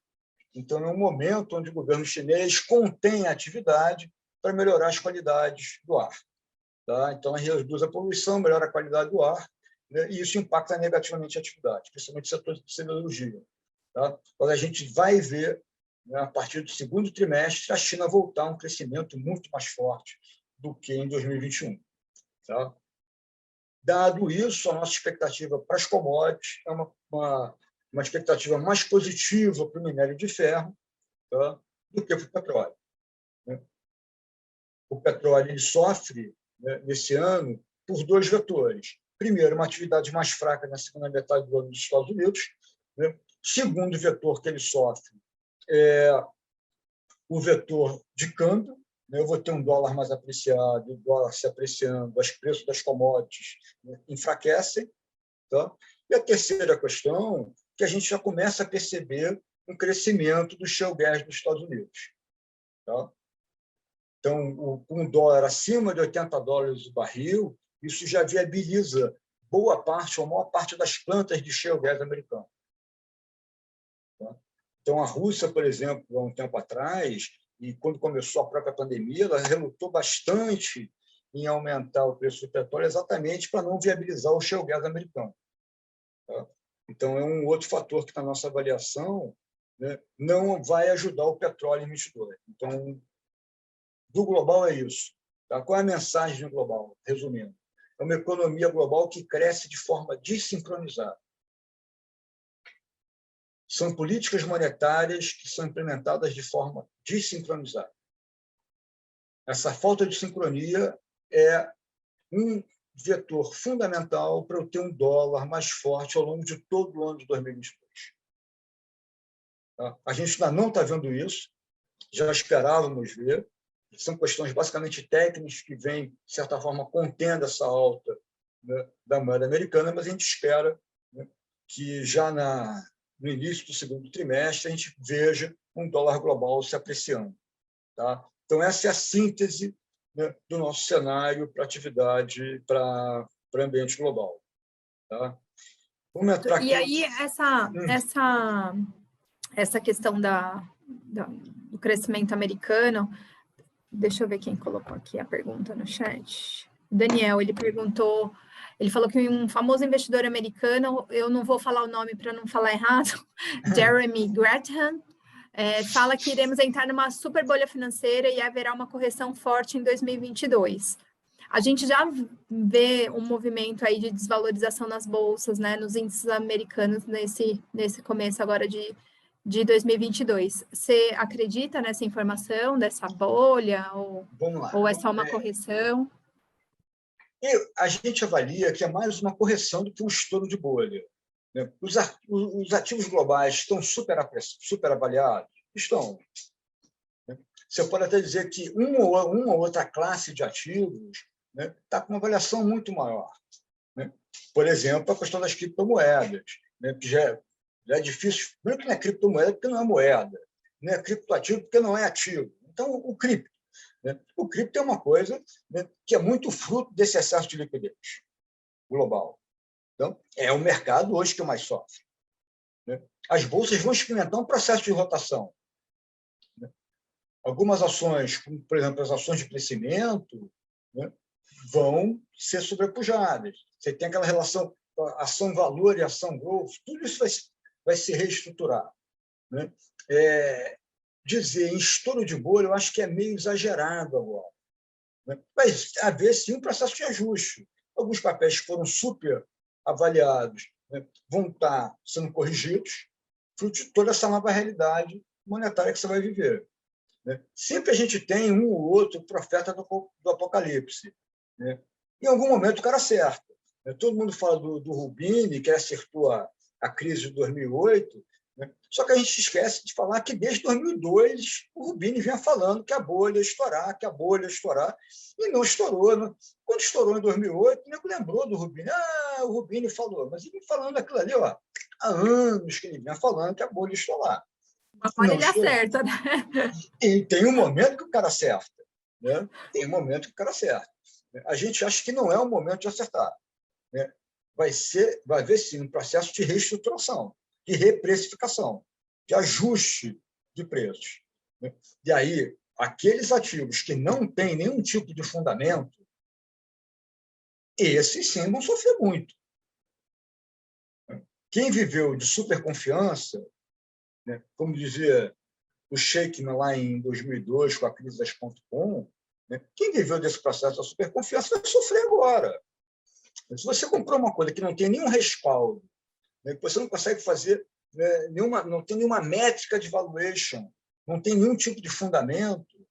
Então, é um momento onde o governo chinês contém a atividade para melhorar as qualidades do ar. Tá? Então, reduz a poluição, melhora a qualidade do ar, né? E isso impacta negativamente a atividade, principalmente o setor de siderurgia. Tá? Então, a gente vai ver, né, a partir do segundo trimestre, a China voltar a um crescimento muito mais forte do que em 2021. Tá? Dado isso, a nossa expectativa para as commodities é uma expectativa mais positiva para o minério de ferro, tá, do que para o petróleo. Né? O petróleo ele sofre, né, nesse ano por 2 vetores. Primeiro, uma atividade mais fraca na segunda metade do ano dos Estados Unidos. Né? Segundo vetor que ele sofre é o vetor de câmbio. Né? Eu vou ter um dólar mais apreciado, o dólar se apreciando, os preços das commodities, né, enfraquecem. Tá? E a terceira questão, que a gente já começa a perceber um crescimento do shale gas dos Estados Unidos. Tá? Então, com um dólar acima de $80 o barril, isso já viabiliza boa parte, ou a maior parte das plantas de shale gas americano. Tá? Então, a Rússia, por exemplo, há um tempo atrás, e quando começou a própria pandemia, ela relutou bastante em aumentar o preço do petróleo exatamente para não viabilizar o shale gas americano. Tá? Então, é um outro fator que, na nossa avaliação, né, não vai ajudar o petróleo em 2022. Então, do global é isso. Tá? Qual é a mensagem do global? Resumindo, é uma economia global que cresce de forma desincronizada. São políticas monetárias que são implementadas de forma desincronizada. Essa falta de sincronia é um vetor fundamental para eu ter um dólar mais forte ao longo de todo o ano de 2022. Tá? A gente ainda não está vendo isso, já esperávamos ver. São questões basicamente técnicas que vêm, de certa forma, contendo essa alta, né, da moeda americana, mas a gente espera, né, que já no início do segundo trimestre a gente veja um dólar global se apreciando. Tá? Então, essa é a síntese, né, do nosso cenário para atividade, para ambiente global. Tá? Vamos entrar E aqui. aí, essa questão do crescimento americano, deixa eu ver quem colocou aqui a pergunta no chat. Daniel, ele perguntou, ele falou que um famoso investidor americano, eu não vou falar o nome para não falar errado, Jeremy Grantham, fala que iremos entrar numa super bolha financeira e haverá uma correção forte em 2022. A gente já vê um movimento aí de desvalorização nas bolsas, né, nos índices americanos nesse começo agora de 2022. Você acredita nessa informação, dessa bolha, ou é só uma correção? A gente avalia que é mais uma correção do que um estouro de bolha. Né? Os ativos globais estão super avaliados? Estão. Você pode até dizer que uma ou outra classe de ativos, né, está com uma avaliação muito maior. Né? Por exemplo, a questão das criptomoedas, né, que já é difícil. Não é criptomoeda porque não é moeda, não é criptoativo porque não é ativo. Então, o cripto. Né? O cripto é uma coisa, né, que é muito fruto desse excesso de liquidez global. Então, é o mercado hoje que mais sofre. Né? As bolsas vão experimentar um processo de rotação. Né? Algumas ações, como, por exemplo, as ações de crescimento, né, vão ser sobrepujadas. Você tem aquela relação ação-valor e ação-growth, tudo isso vai se reestruturar. Né? Dizer em estouro de bolha, eu acho que é meio exagerado agora. Né? Vai haver, sim, um processo de ajuste. Alguns papéis que foram super avaliados, né, vão estar sendo corrigidos, fruto de toda essa nova realidade monetária que você vai viver. Né? Sempre a gente tem um ou outro profeta do Apocalipse. Né? Em algum momento o cara acerta. Né? Todo mundo fala do Rubini, que acertou a crise de 2008, né? Só que a gente esquece de falar que desde 2002 o Rubini vinha falando que a bolha ia estourar, e não estourou. Né? Quando estourou em 2008, o nego lembrou do Rubini. Ah, o Rubini falou, mas ele vinha falando aquilo ali, ó, há anos que ele vinha falando que a bolha ia estourar. Agora Não ele estourou. acerta, né? E tem um momento que o cara acerta. Né? Tem um momento que o cara acerta. A gente acha que não é o momento de acertar. Né? Vai haver, sim, um processo de reestruturação, de reprecificação, de ajuste de preços. Né? E aí, aqueles ativos que não têm nenhum tipo de fundamento, esses sim vão sofrer muito. Quem viveu de superconfiança, né, como dizia o Sheikh lá em 2002, com a crise das .com, né, quem viveu desse processo da superconfiança vai sofrer agora. Se você comprou uma coisa que não tem nenhum respaldo, né, que você não consegue fazer, né, não tem nenhuma métrica de valuation, não tem nenhum tipo de fundamento,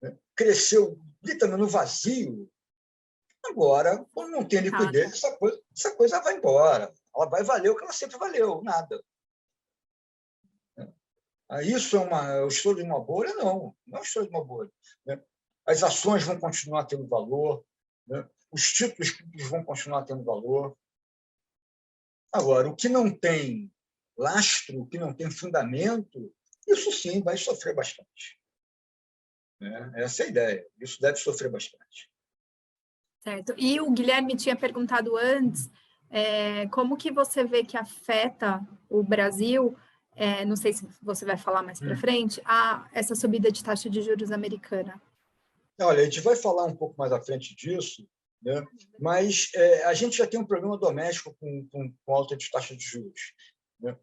né, cresceu literalmente no vazio, agora, quando não tem liquidez, essa coisa vai embora. Ela vai valer o que ela sempre valeu, nada. Isso é o estouro de uma bolha? Não, não é o estouro de uma bolha. Né? As ações vão continuar tendo valor, né? Os títulos públicos vão continuar tendo valor. Agora, o que não tem lastro, o que não tem fundamento, isso sim vai sofrer bastante. Né? Essa é a ideia. Isso deve sofrer bastante. Certo. E o Guilherme tinha perguntado antes, como que você vê que afeta o Brasil, não sei se você vai falar mais para frente, essa subida de taxa de juros americana? Olha, a gente vai falar um pouco mais à frente disso, né? Mas a gente já tem um problema doméstico com alta de taxa de juros. Né?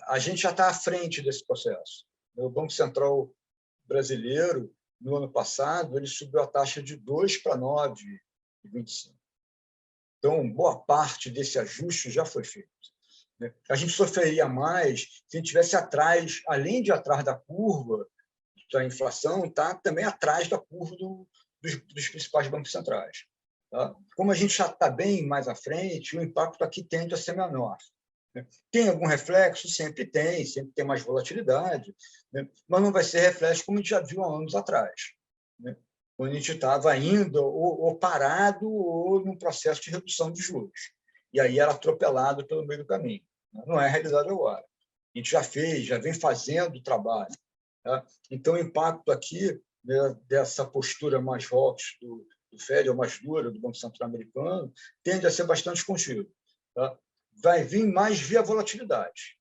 A gente já está à frente desse processo. O Banco Central brasileiro, no ano passado, ele subiu a taxa de 2 para 9,25. Então, boa parte desse ajuste já foi feito. Né? A gente sofreria mais se a gente estivesse atrás, além de atrás da curva da inflação, está também atrás da curva dos principais bancos centrais. Tá? Como a gente já está bem mais à frente, o impacto aqui tende a ser menor. Né? Tem algum reflexo? Sempre tem mais volatilidade, né? Mas não vai ser reflexo como a gente já viu há anos atrás, né? Quando a gente estava indo ou parado ou num processo de redução de juros. E aí era atropelado pelo meio do caminho. Não é a realidade agora. A gente já vem fazendo o trabalho. Tá? Então, o impacto aqui, né, dessa postura mais hawkish do Fed, ou mais dura do Banco Central americano, tende a ser bastante contido. Tá? Vai vir mais via volatilidade,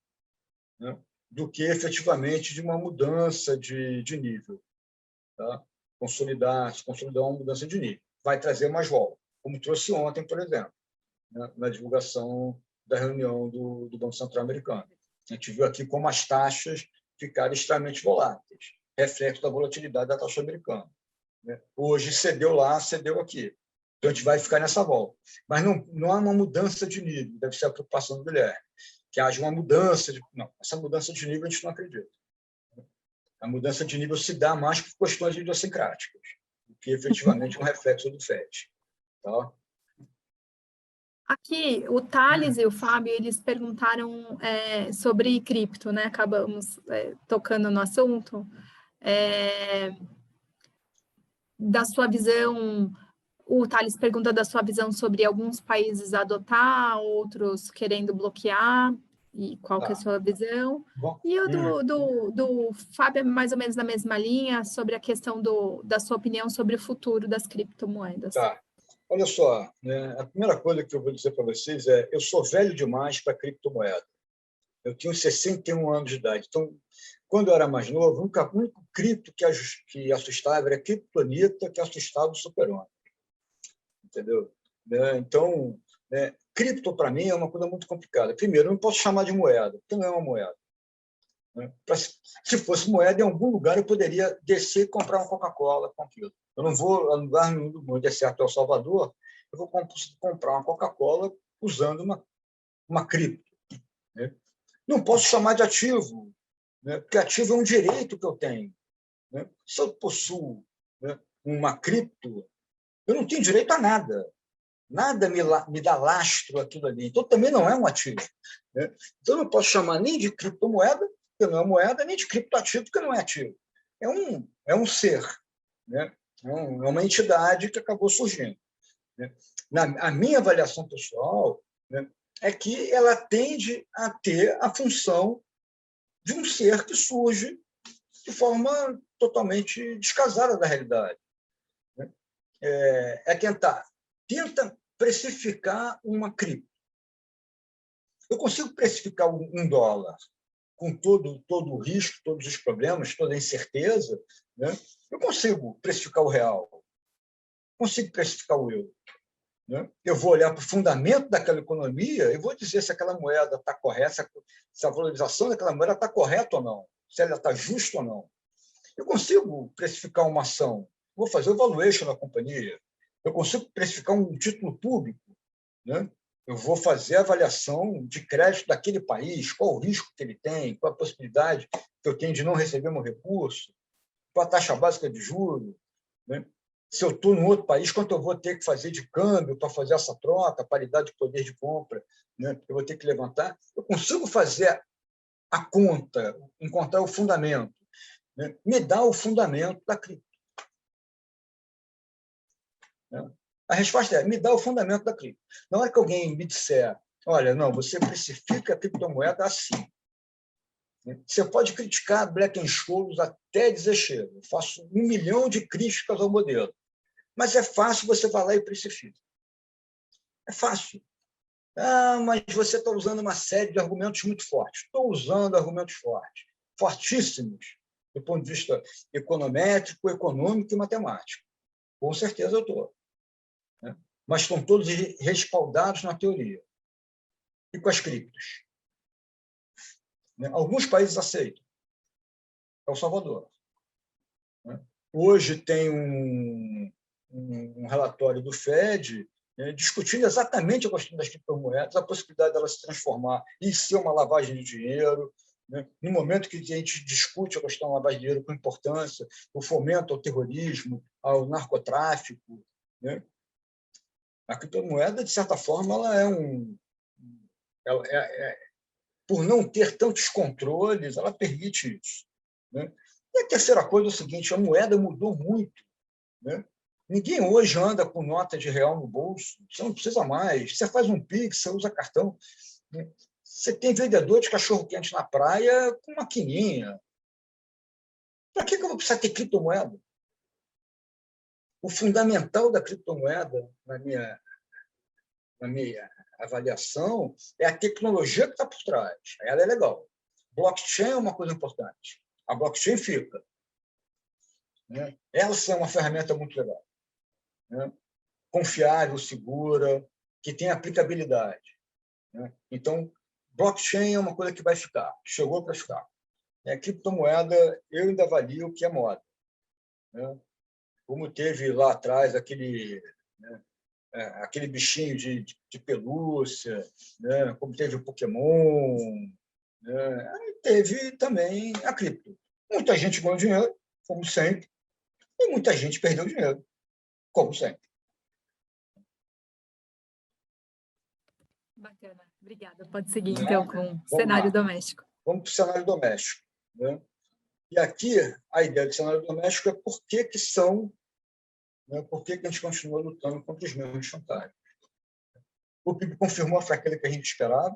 né, do que efetivamente de uma mudança de nível. Tá? Consolidar uma mudança de nível. Vai trazer mais vol, como trouxe ontem, por exemplo, né, na divulgação da reunião do Banco Central americano. A gente viu aqui como as taxas ficaram extremamente voláteis, reflexo da volatilidade da taxa americana. Né? Hoje cedeu lá, cedeu aqui. Então, a gente vai ficar nessa volta. Mas não há uma mudança de nível, deve ser a preocupação do Guilherme, que haja uma mudança. Não, essa mudança de nível a gente não acredita. A mudança de nível se dá mais por questões idiosincráticas, do que efetivamente um reflexo do FED. Tá? Aqui, o Thales e o Fábio, eles perguntaram sobre cripto, né? Acabamos tocando no assunto. Da sua visão, o Thales pergunta da sua visão sobre alguns países adotar, outros querendo bloquear, e qual que é a sua visão. Bom, E o do Fábio é mais ou menos na mesma linha, sobre a questão da sua opinião sobre o futuro das criptomoedas. Tá. Olha só, né? A primeira coisa que eu vou dizer para vocês é: eu sou velho demais para criptomoeda. Eu tenho 61 anos de idade. Então, quando eu era mais novo, o único cripto que assustava era a criptonita, que assustava o super-homem. Entendeu? Né? Então, né, cripto, para mim, é uma coisa muito complicada. Primeiro, eu não posso chamar de moeda, porque não é uma moeda. Né? Se fosse moeda, em algum lugar eu poderia descer e comprar uma Coca-Cola com aquilo. Eu não vou a lugar nenhum do mundo, exceto El Salvador, eu vou comprar uma Coca-Cola usando uma cripto. Né? Não posso chamar de ativo, né? Porque ativo é um direito que eu tenho, né? Se eu possuo, né, uma cripto, eu não tenho direito a nada. Nada me dá lastro aquilo ali. Então, também não é um ativo, né? Então, eu não posso chamar nem de criptomoeda, porque não é moeda, nem de criptoativo, porque não é ativo. É um ser, né? É uma entidade que acabou surgindo, né? A minha avaliação pessoal, né, é que ela tende a ter a função de um ser que surge de forma totalmente descasada da realidade, né? Tenta precificar uma cripto. Eu consigo precificar um dólar com todo o risco, todos os problemas, toda a incerteza, né? Eu consigo precificar o real, consigo precificar o euro, né? Eu vou olhar para o fundamento daquela economia e vou dizer se aquela moeda está correta, se a valorização daquela moeda está correta ou não, se ela está justa ou não. Eu consigo precificar uma ação, vou fazer o valuation da companhia, eu consigo precificar um título público, né? Eu vou fazer a avaliação de crédito daquele país, qual o risco que ele tem, qual a possibilidade que eu tenho de não receber meu recurso, qual a taxa básica de juros, né? Se eu estou em outro país, quanto eu vou ter que fazer de câmbio para fazer essa troca, paridade de poder de compra, né? Eu vou ter que levantar. Eu consigo fazer a conta, encontrar o fundamento, né? Me dá o fundamento da cripto, né? A resposta é: me dá o fundamento da cripto. Na hora que alguém me disser, olha, não, você precifica a criptomoeda assim, né? Você pode criticar Black Scholes até dizer chega. Eu faço 1 milhão de críticas ao modelo. Mas é fácil, você vai lá e precifica. É fácil. Ah, mas você está usando uma série de argumentos muito fortes. Estou usando argumentos fortes, fortíssimos, do ponto de vista econométrico, econômico e matemático. Com certeza eu estou, né? Mas estão todos respaldados na teoria. E com as criptos, né? Alguns países aceitam. É El Salvador, né? Hoje tem um relatório do FED, né, discutindo exatamente a questão das criptomoedas, a possibilidade delas se transformar e ser uma lavagem de dinheiro, né? No momento que a gente discute a questão da lavagem de dinheiro com importância, o fomento ao terrorismo, ao narcotráfico, né? A criptomoeda, de certa forma, por não ter tantos controles, ela permite isso, né? E a terceira coisa é o seguinte: a moeda mudou muito, né? Ninguém hoje anda com nota de real no bolso, você não precisa mais. Você faz um Pix, você usa cartão, né? Você tem vendedor de cachorro-quente na praia com maquininha. Para que eu vou precisar ter criptomoeda? O fundamental da criptomoeda, na minha avaliação, é a tecnologia que está por trás. Ela é legal. Blockchain é uma coisa importante. A blockchain fica, né? Essa é uma ferramenta muito legal, né? Confiável, segura, que tem aplicabilidade, né? Então, blockchain é uma coisa que vai ficar, chegou para ficar. Criptomoeda, eu ainda avalio que é moda, né? Como teve lá atrás né, aquele bichinho de pelúcia, né? Como teve o Pokémon, né? Teve também a cripto. Muita gente ganhou dinheiro, como sempre, e muita gente perdeu dinheiro, como sempre. Bacana, obrigada. Pode seguir, então, Nada. com o Vamos cenário lá. doméstico. Vamos para o cenário doméstico, né? E aqui, a ideia do cenário doméstico é por que são, né, por que a gente continua lutando contra os mesmos chantagem. O PIB confirmou a fraqueza que a gente esperava,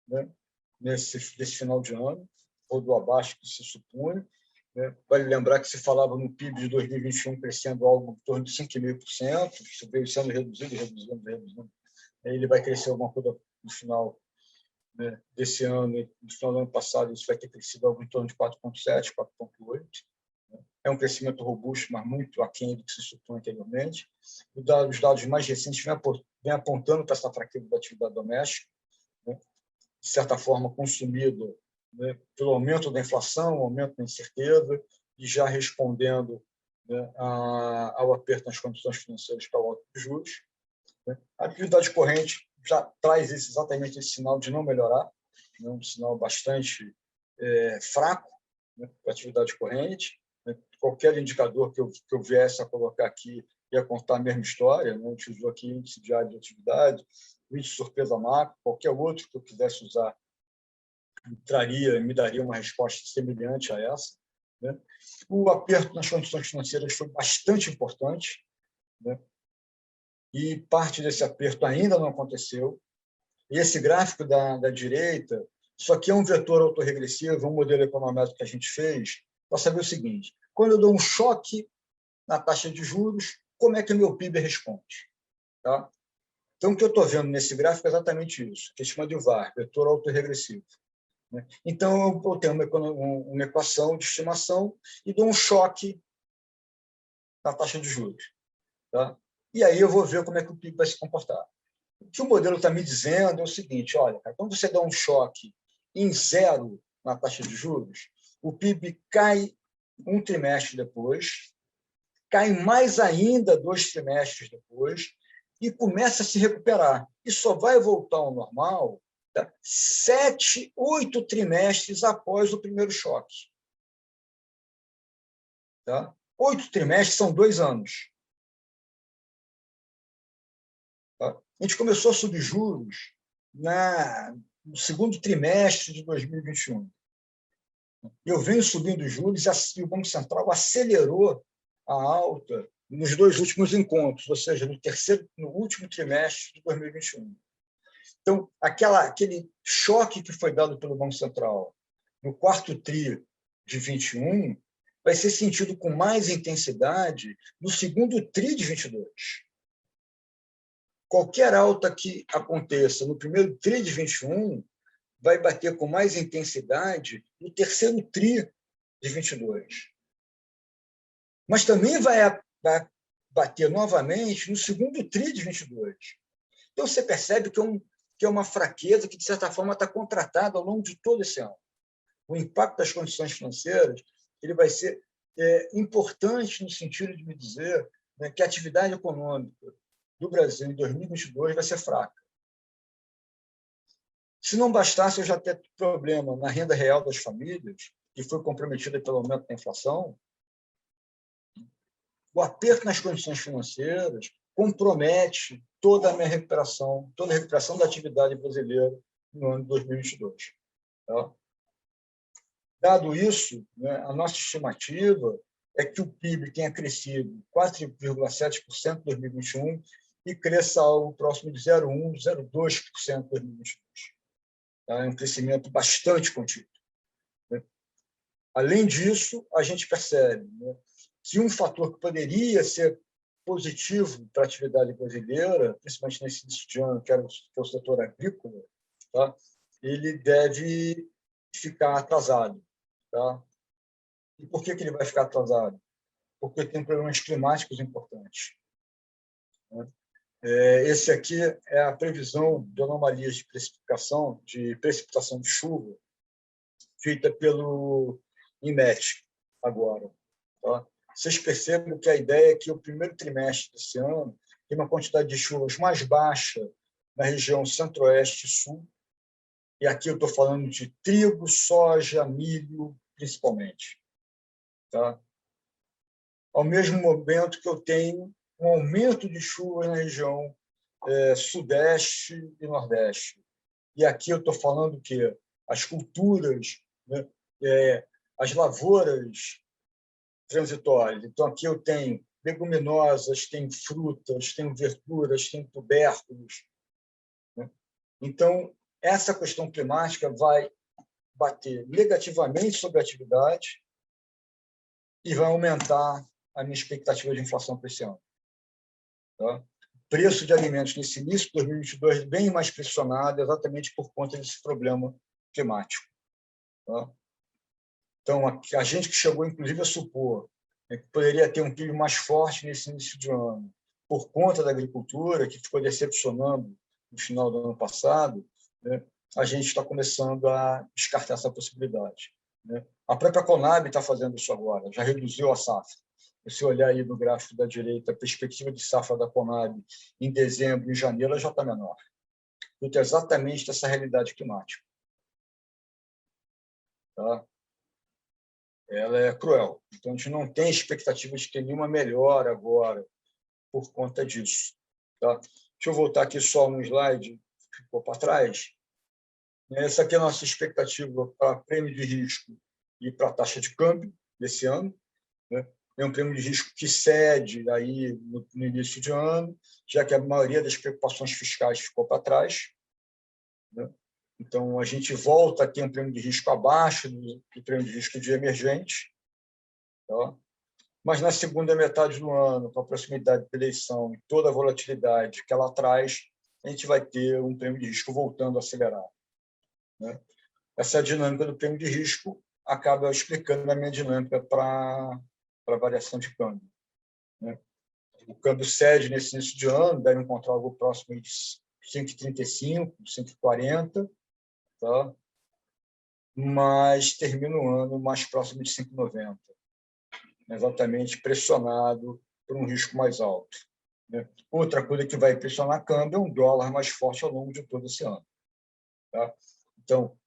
né, desse final de ano, ou do abaixo que se supunha, né? Vale lembrar que se falava no PIB de 2021 crescendo algo em torno de 5,5%, isso veio sendo reduzindo. Ele vai crescer alguma coisa no final, né, desse ano, no final do ano passado, isso vai ter crescido algo em torno de 4,7%, 4,8%. É um crescimento robusto, mas muito aquém do que se supõe anteriormente. Os dados mais recentes vêm apontando para essa fraqueza da atividade doméstica, né, de certa forma consumida, né, pelo aumento da inflação, aumento da incerteza, e já respondendo, né, ao aperto nas condições financeiras pela alta dos juros, né. A atividade corrente já traz exatamente esse sinal de não melhorar, né, um sinal bastante fraco, né, para a atividade corrente. Né, qualquer indicador que eu viesse a colocar aqui ia contar a mesma história, né, a gente usou aqui índice diário de atividade, índice de surpresa macro, qualquer outro que eu quisesse usar me daria uma resposta semelhante a essa. Né? O aperto nas condições financeiras foi bastante importante, né? E parte desse aperto ainda não aconteceu. E esse gráfico da direita, isso aqui é um vetor autorregressivo, um modelo econométrico que a gente fez, para saber o seguinte: quando eu dou um choque na taxa de juros, como é que o meu PIB responde? Tá? Então, o que eu estou vendo nesse gráfico é exatamente isso, que chama de VAR, vetor autorregressivo. Né? Então, eu tenho uma equação de estimação e dou um choque na taxa de juros. Tá? E aí eu vou ver como é que o PIB vai se comportar. O que o modelo está me dizendo é o seguinte: olha, quando você dá um choque em zero na taxa de juros, o PIB cai um trimestre depois, cai mais ainda 2 trimestres depois e começa a se recuperar. E só vai voltar ao normal 7, 8 trimestres após o primeiro choque. Tá? 8 trimestres são 2 anos. Tá? A gente começou a subir juros no segundo trimestre de 2021. Eu venho subindo juros e o Banco Central acelerou a alta nos 2 últimos encontros, ou seja, no último trimestre de 2021. Então, aquele choque que foi dado pelo Banco Central no quarto tri de 21 vai ser sentido com mais intensidade no segundo tri de 22. Qualquer alta que aconteça no primeiro tri de 21 vai bater com mais intensidade no terceiro tri de 22. Mas também vai bater novamente no segundo tri de 22. Então, você percebe que é uma fraqueza que, de certa forma, está contratada ao longo de todo esse ano. O impacto das condições financeiras ele vai ser importante no sentido de me dizer, né, que a atividade econômica do Brasil em 2022 vai ser fraca. Se não bastasse eu já ter problema na renda real das famílias, que foi comprometida pelo aumento da inflação, o aperto nas condições financeiras compromete toda a recuperação da atividade brasileira no ano de 2022. Tá? Dado isso, né, a nossa estimativa é que o PIB tenha crescido 4,7% em 2021 e cresça algo próximo de 0,1%, 0,2% em 2022. Tá? É um crescimento bastante contido. Né? Além disso, a gente percebe, né, que um fator que poderia ser positivo para a atividade brasileira, principalmente nesse início de ano, que é o setor agrícola, tá? Ele deve ficar atrasado. Tá? E por que ele vai ficar atrasado? Porque tem problemas climáticos importantes. Né? Esse aqui é a previsão de anomalias de precipitação de chuva, feita pelo IMET agora. Tá? Vocês percebem que a ideia é que o primeiro trimestre desse ano tem uma quantidade de chuvas mais baixa na região centro-oeste e sul, e aqui eu estou falando de trigo, soja, milho, principalmente. Tá? Ao mesmo momento que eu tenho um aumento de chuvas na região sudeste e nordeste. E aqui eu estou falando que as culturas, né, as lavouras transitórias. Então, aqui eu tenho leguminosas, tenho frutas, tenho verduras, tenho tubérculos. Né? Então, essa questão climática vai bater negativamente sobre a atividade e vai aumentar a minha expectativa de inflação para esse ano. Tá? Preço de alimentos nesse início de 2022 bem mais pressionado, exatamente por conta desse problema climático. Tá? Então, a gente que chegou, inclusive, a supor, né, que poderia ter um PIB mais forte nesse início de ano, por conta da agricultura, que ficou decepcionando no final do ano passado, né, a gente está começando a descartar essa possibilidade. Né? A própria Conab está fazendo isso agora, já reduziu a safra. Se olhar aí no gráfico da direita, a perspectiva de safra da Conab em dezembro e janeiro já está menor. Então, exatamente dessa realidade climática. tá? Ela é cruel. Então, a gente não tem expectativa de ter nenhuma melhora agora por conta disso. Tá? Deixa eu voltar aqui só um slide que ficou para trás. Essa aqui é a nossa expectativa para prêmio de risco e para a taxa de câmbio desse ano. Né? É um prêmio de risco que cede aí no início de ano, já que a maioria das preocupações fiscais ficou para trás. Né? Então, a gente volta a ter um prêmio de risco abaixo do prêmio de risco de emergente. Tá? Mas, na segunda metade do ano, com a proximidade da eleição e toda a volatilidade que ela traz, a gente vai ter um prêmio de risco voltando a acelerar. Né? Essa dinâmica do prêmio de risco acaba explicando a minha dinâmica para a variação de câmbio. Né? O câmbio cede nesse início de ano, deve encontrar algo próximo de 5,35, 5,40, tá? Mas termina o ano mais próximo de 5,90, exatamente pressionado por um risco mais alto. Né? Outra coisa que vai pressionar câmbio é um dólar mais forte ao longo de todo esse ano. Tá? Então,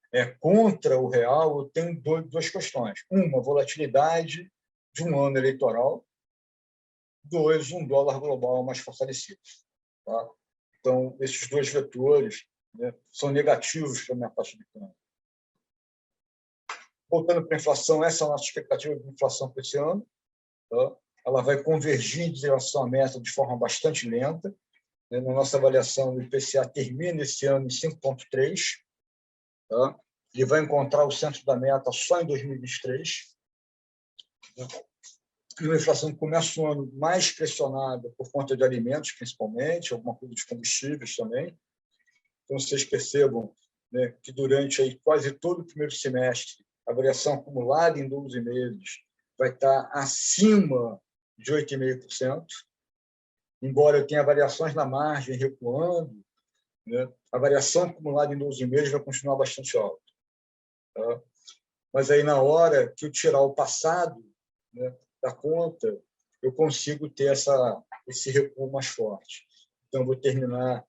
contra o real, eu tenho duas questões. Uma, volatilidade de um ano eleitoral. Dois, um dólar global mais fortalecido. Tá? Então, esses dois vetores, né, são negativos para a minha taxa de câmbio. Voltando para a inflação, essa é a nossa expectativa de inflação para esse ano. Tá? Ela vai convergir em direção à meta de forma bastante lenta. Né? Na nossa avaliação, o IPCA termina esse ano em 5,3. Tá? Ele vai encontrar o centro da meta só em 2023. E uma inflação que começa o ano mais pressionada por conta de alimentos, principalmente, alguma coisa de combustíveis também. Então, vocês percebam, né, que durante aí quase todo o primeiro semestre, a variação acumulada em 12 meses vai estar acima de 8,5%. Embora eu tenha variações na margem recuando, né, a variação acumulada em 12 meses vai continuar bastante alta. Tá? Mas aí, na hora que eu tirar o passado, né, da conta, eu consigo ter esse recuo mais forte. Então, vou terminar,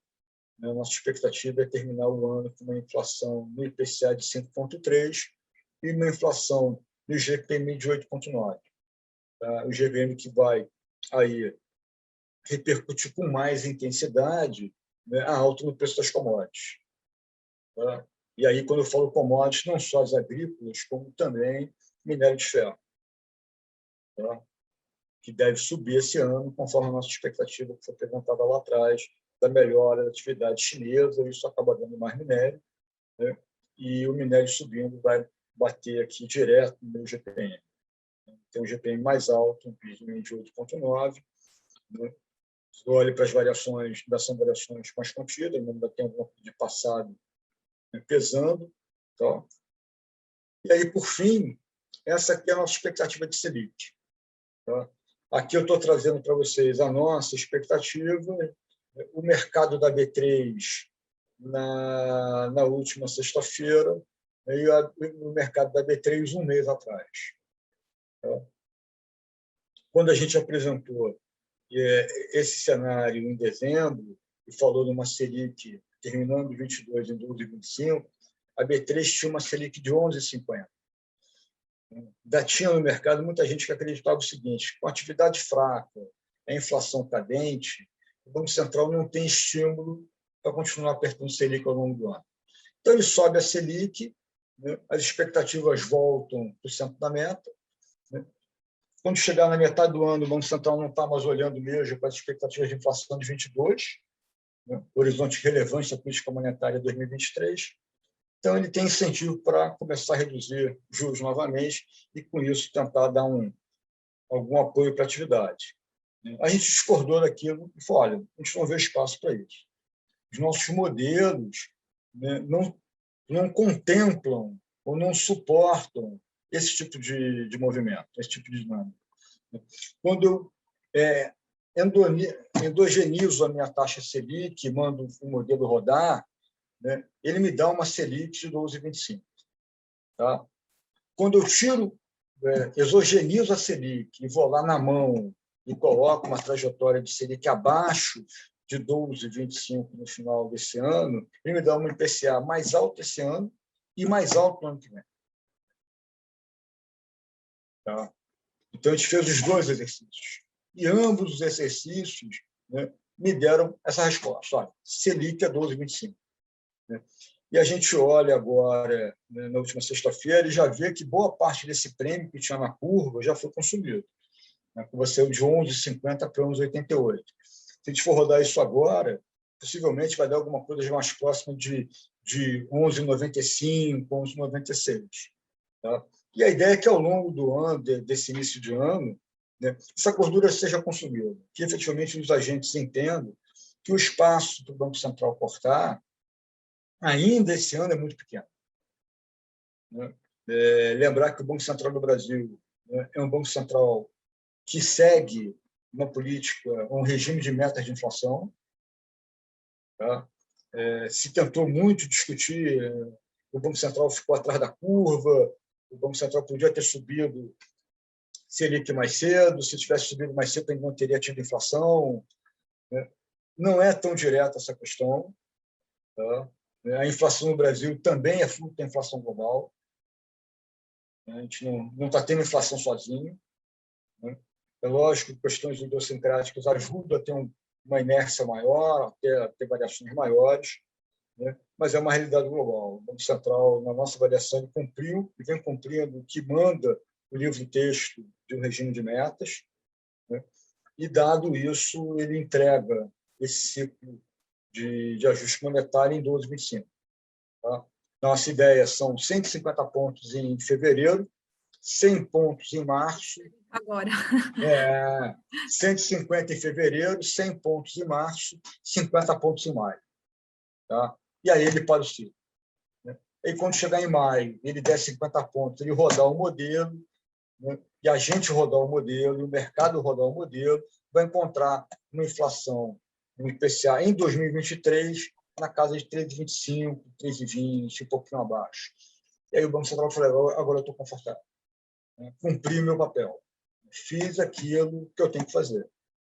né, a nossa expectativa é terminar o ano com uma inflação no IPCA de 5,3 e uma inflação no IGPM de 8,9. Tá? O IGPM que vai aí repercutir com mais intensidade, né, a alta no preço das commodities. Tá? E aí, quando eu falo commodities, não só as agrícolas, como também minério de ferro. Tá? Que deve subir esse ano, conforme a nossa expectativa que foi apresentada lá atrás, da melhora da atividade chinesa, isso acaba dando mais minério, né? E o minério subindo vai bater aqui direto no meu GPM. Tem um GPM mais alto, um PIB de 8,9. Né? Se eu olho para as variações, ainda são variações mais contidas, ainda tem alguma coisa de passado, né, pesando. Tá? E aí, por fim, essa aqui é a nossa expectativa de Selic. Tá? Aqui eu estou trazendo para vocês a nossa expectativa, o mercado da B3 na última sexta-feira e o mercado da B3 um mês atrás. Tá? Quando a gente apresentou esse cenário em dezembro e falou de uma Selic terminando 22 em 12,25, a B3 tinha uma Selic de 11,50. Ainda tinha no mercado muita gente que acreditava o seguinte: com atividade fraca, a inflação cadente, o Banco Central não tem estímulo para continuar apertando o Selic ao longo do ano. Então, ele sobe a Selic, né, as expectativas voltam para o centro da meta. Né? Quando chegar na metade do ano, o Banco Central não está mais olhando mesmo para as expectativas de inflação de 22, né, horizonte de relevância política monetária 2023. Então, ele tem incentivo para começar a reduzir juros novamente e, com isso, tentar dar algum apoio para a atividade. A gente discordou daquilo e falou: olha, a gente não vê espaço para isso. Os nossos modelos, né, não contemplam ou não suportam esse tipo de movimento, esse tipo de dinâmica. Quando eu endogenizo a minha taxa Selic, mando o modelo rodar, né, ele me dá uma Selic de 12,25. Tá? Quando eu tiro, exogenizo a Selic e vou lá na mão e coloco uma trajetória de Selic abaixo de 12,25 no final desse ano, ele me dá uma IPCA mais alta esse ano e mais alto no ano que vem. Tá? Então, a gente fez os dois exercícios. E ambos os exercícios, né, me deram essa resposta. Olha, Selic é 12,25. Né? E a gente olha agora, né, na última sexta-feira, e já vê que boa parte desse prêmio que tinha na curva já foi consumido. Né? Você saiu de 11,50 para 11,88. Se a gente for rodar isso agora, possivelmente vai dar alguma coisa mais próxima de 11,95, 11,96. Tá? E a ideia é que, ao longo do ano, desse início de ano, né, essa gordura seja consumida, que efetivamente os agentes entendam que o espaço para o Banco Central cortar, ainda esse ano, é muito pequeno. Né? Lembrar que o Banco Central do Brasil, né, é um Banco Central que segue uma política, um regime de metas de inflação. Tá? Se tentou muito discutir, o Banco Central ficou atrás da curva, o Banco Central podia ter subido Selic mais cedo, se tivesse subido mais cedo, ainda não teria tido inflação. Né? Não é tão direta essa questão. Tá? A inflação no Brasil também é fruto da inflação global. A gente não está tendo inflação sozinho. Né? É lógico que questões idiosincráticas ajudam a ter uma inércia maior, a ter variações maiores, né? Mas é uma realidade global. O Banco Central, na nossa avaliação, ele cumpriu e vem cumprindo o que manda o livro-texto de um regime de metas, né? E, dado isso, ele entrega esse ciclo de ajuste monetário em 12,25. Tá? Nossa ideia são 150 pontos em fevereiro, 100 pontos em março, Agora. 150 em fevereiro, 100 pontos em março, 50 pontos em maio. Tá? E aí ele para o ciclo. Né? E quando chegar em maio, ele der 50 pontos, ele rodar o modelo, né? E a gente rodar o modelo, e o mercado rodar o modelo, vai encontrar uma inflação, um IPCA em 2023 na casa de 3,25, 3,20, um pouquinho abaixo. E aí o Banco Central falou, agora eu estou confortável. Né? Cumpri o meu papel. Fiz aquilo que eu tenho que fazer.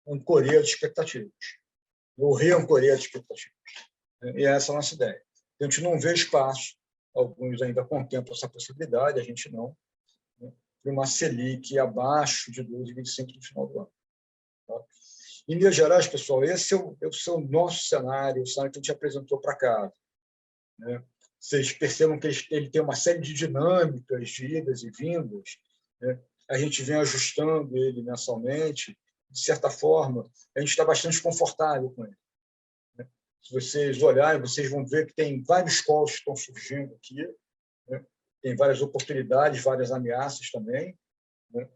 Ancorei as expectativas. Eu reancorei as expectativas. E essa é a nossa ideia. A gente não vê espaço, alguns ainda contemplam essa possibilidade, a gente não, né, de uma Selic abaixo de 12,25 no final do ano. Tá? Em Minas Gerais, pessoal, esse é o nosso cenário, o cenário que a gente apresentou para cá. Né? Vocês percebam que ele tem uma série de dinâmicas, de idas e vindas. Né? A gente vem ajustando ele mensalmente. De certa forma, a gente está bastante confortável com ele. Se vocês olharem, vocês vão ver que tem vários calls que estão surgindo aqui, né? Tem várias oportunidades, várias ameaças também. Né?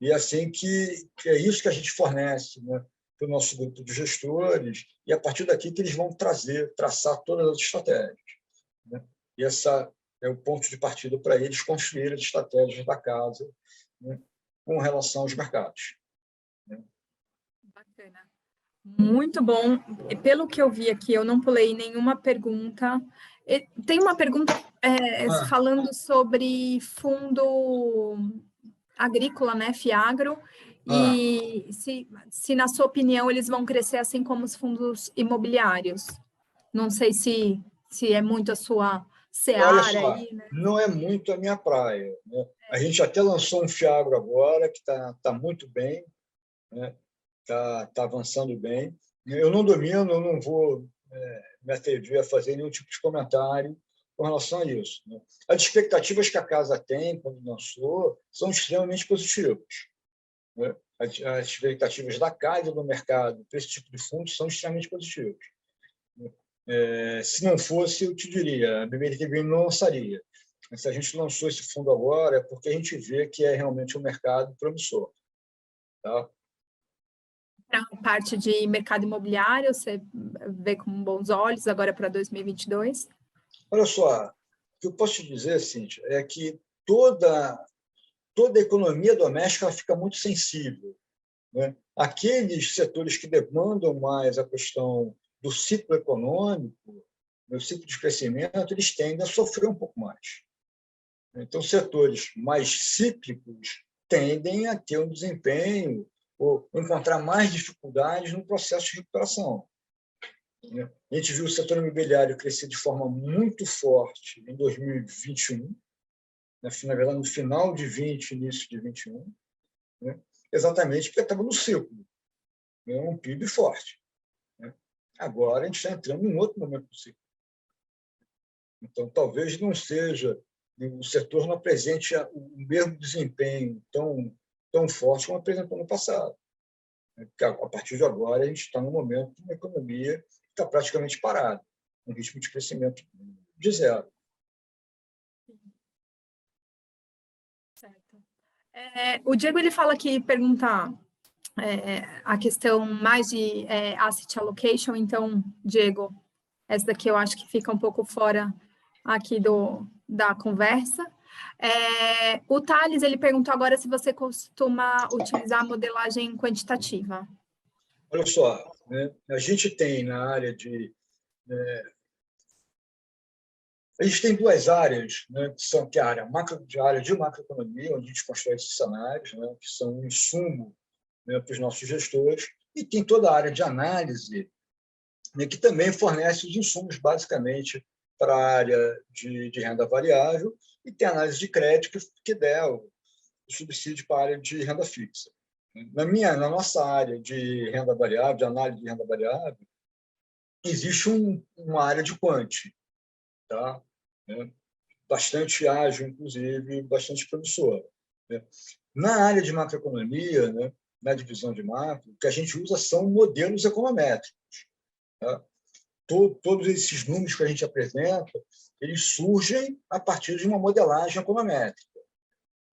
E assim que é isso que a gente fornece, né, para o nosso grupo de gestores, e a partir daqui que eles vão traçar todas as estratégias. Né? E essa é o ponto de partida para eles construir as estratégias da casa, né, com relação aos mercados. Né? Bacana. Muito bom. Pelo que eu vi aqui, eu não pulei nenhuma pergunta. Tem uma pergunta falando sobre fundo agrícola, né, Fiagro, e se, na sua opinião, eles vão crescer assim como os fundos imobiliários. Não sei se é muito a sua Olha seara só, aí, né? não é muito a minha praia. Né? A gente até lançou um Fiagro agora, que tá muito bem, né? Tá avançando bem. Eu não domino, eu não vou me atrever a fazer nenhum tipo de comentário com relação a isso. Né? As expectativas que a casa tem quando lançou são extremamente positivas. Né? As expectativas da casa e do mercado para esse tipo de fundo são extremamente positivas. Se não fosse, eu te diria, a BBTV não lançaria. Se a gente lançou esse fundo agora, é porque a gente vê que é realmente um mercado promissor. Tá? Para a parte de mercado imobiliário, você vê com bons olhos agora para 2022? Olha só, o que eu posso te dizer, Cíntia, é que toda a economia doméstica fica muito sensível. Né? Aqueles setores que demandam mais a questão do ciclo econômico, do ciclo de crescimento, eles tendem a sofrer um pouco mais. Então, setores mais cíclicos tendem a ter um desempenho ou encontrar mais dificuldades no processo de recuperação. A gente viu o setor imobiliário crescer de forma muito forte em 2021, na verdade, no final de 20, início de 21, né? Exatamente porque estava no ciclo, né? Um PIB forte, né? Agora a gente está entrando em outro momento do ciclo. Então, talvez não seja, o setor não apresente o mesmo desempenho tão forte como apresentou no passado. Porque a partir de agora, a gente está num momento de uma economia que está praticamente parada, um ritmo de crescimento de zero. Certo. O Diego ele fala que pergunta a questão mais de asset allocation, então, Diego, essa daqui eu acho que fica um pouco fora aqui da conversa. O Thales, ele perguntou agora se você costuma utilizar a modelagem quantitativa. Olha só, né? A gente tem na área de... a gente tem duas áreas, né, que é a área de macroeconomia, onde a gente constrói esses cenários, né, que são um insumo, né, para os nossos gestores, e tem toda a área de análise, né, que também fornece os insumos, basicamente, para a área de renda variável, e tem análise de crédito, que der o subsídio para a área de renda fixa. Na nossa área de renda variável, de análise de renda variável, existe uma área de quant, tá? Bastante ágil, inclusive, bastante promissora. Na área de macroeconomia, né, na divisão de macro, o que a gente usa são modelos econométricos. Tá? Todos esses números que a gente apresenta, eles surgem a partir de uma modelagem econométrica.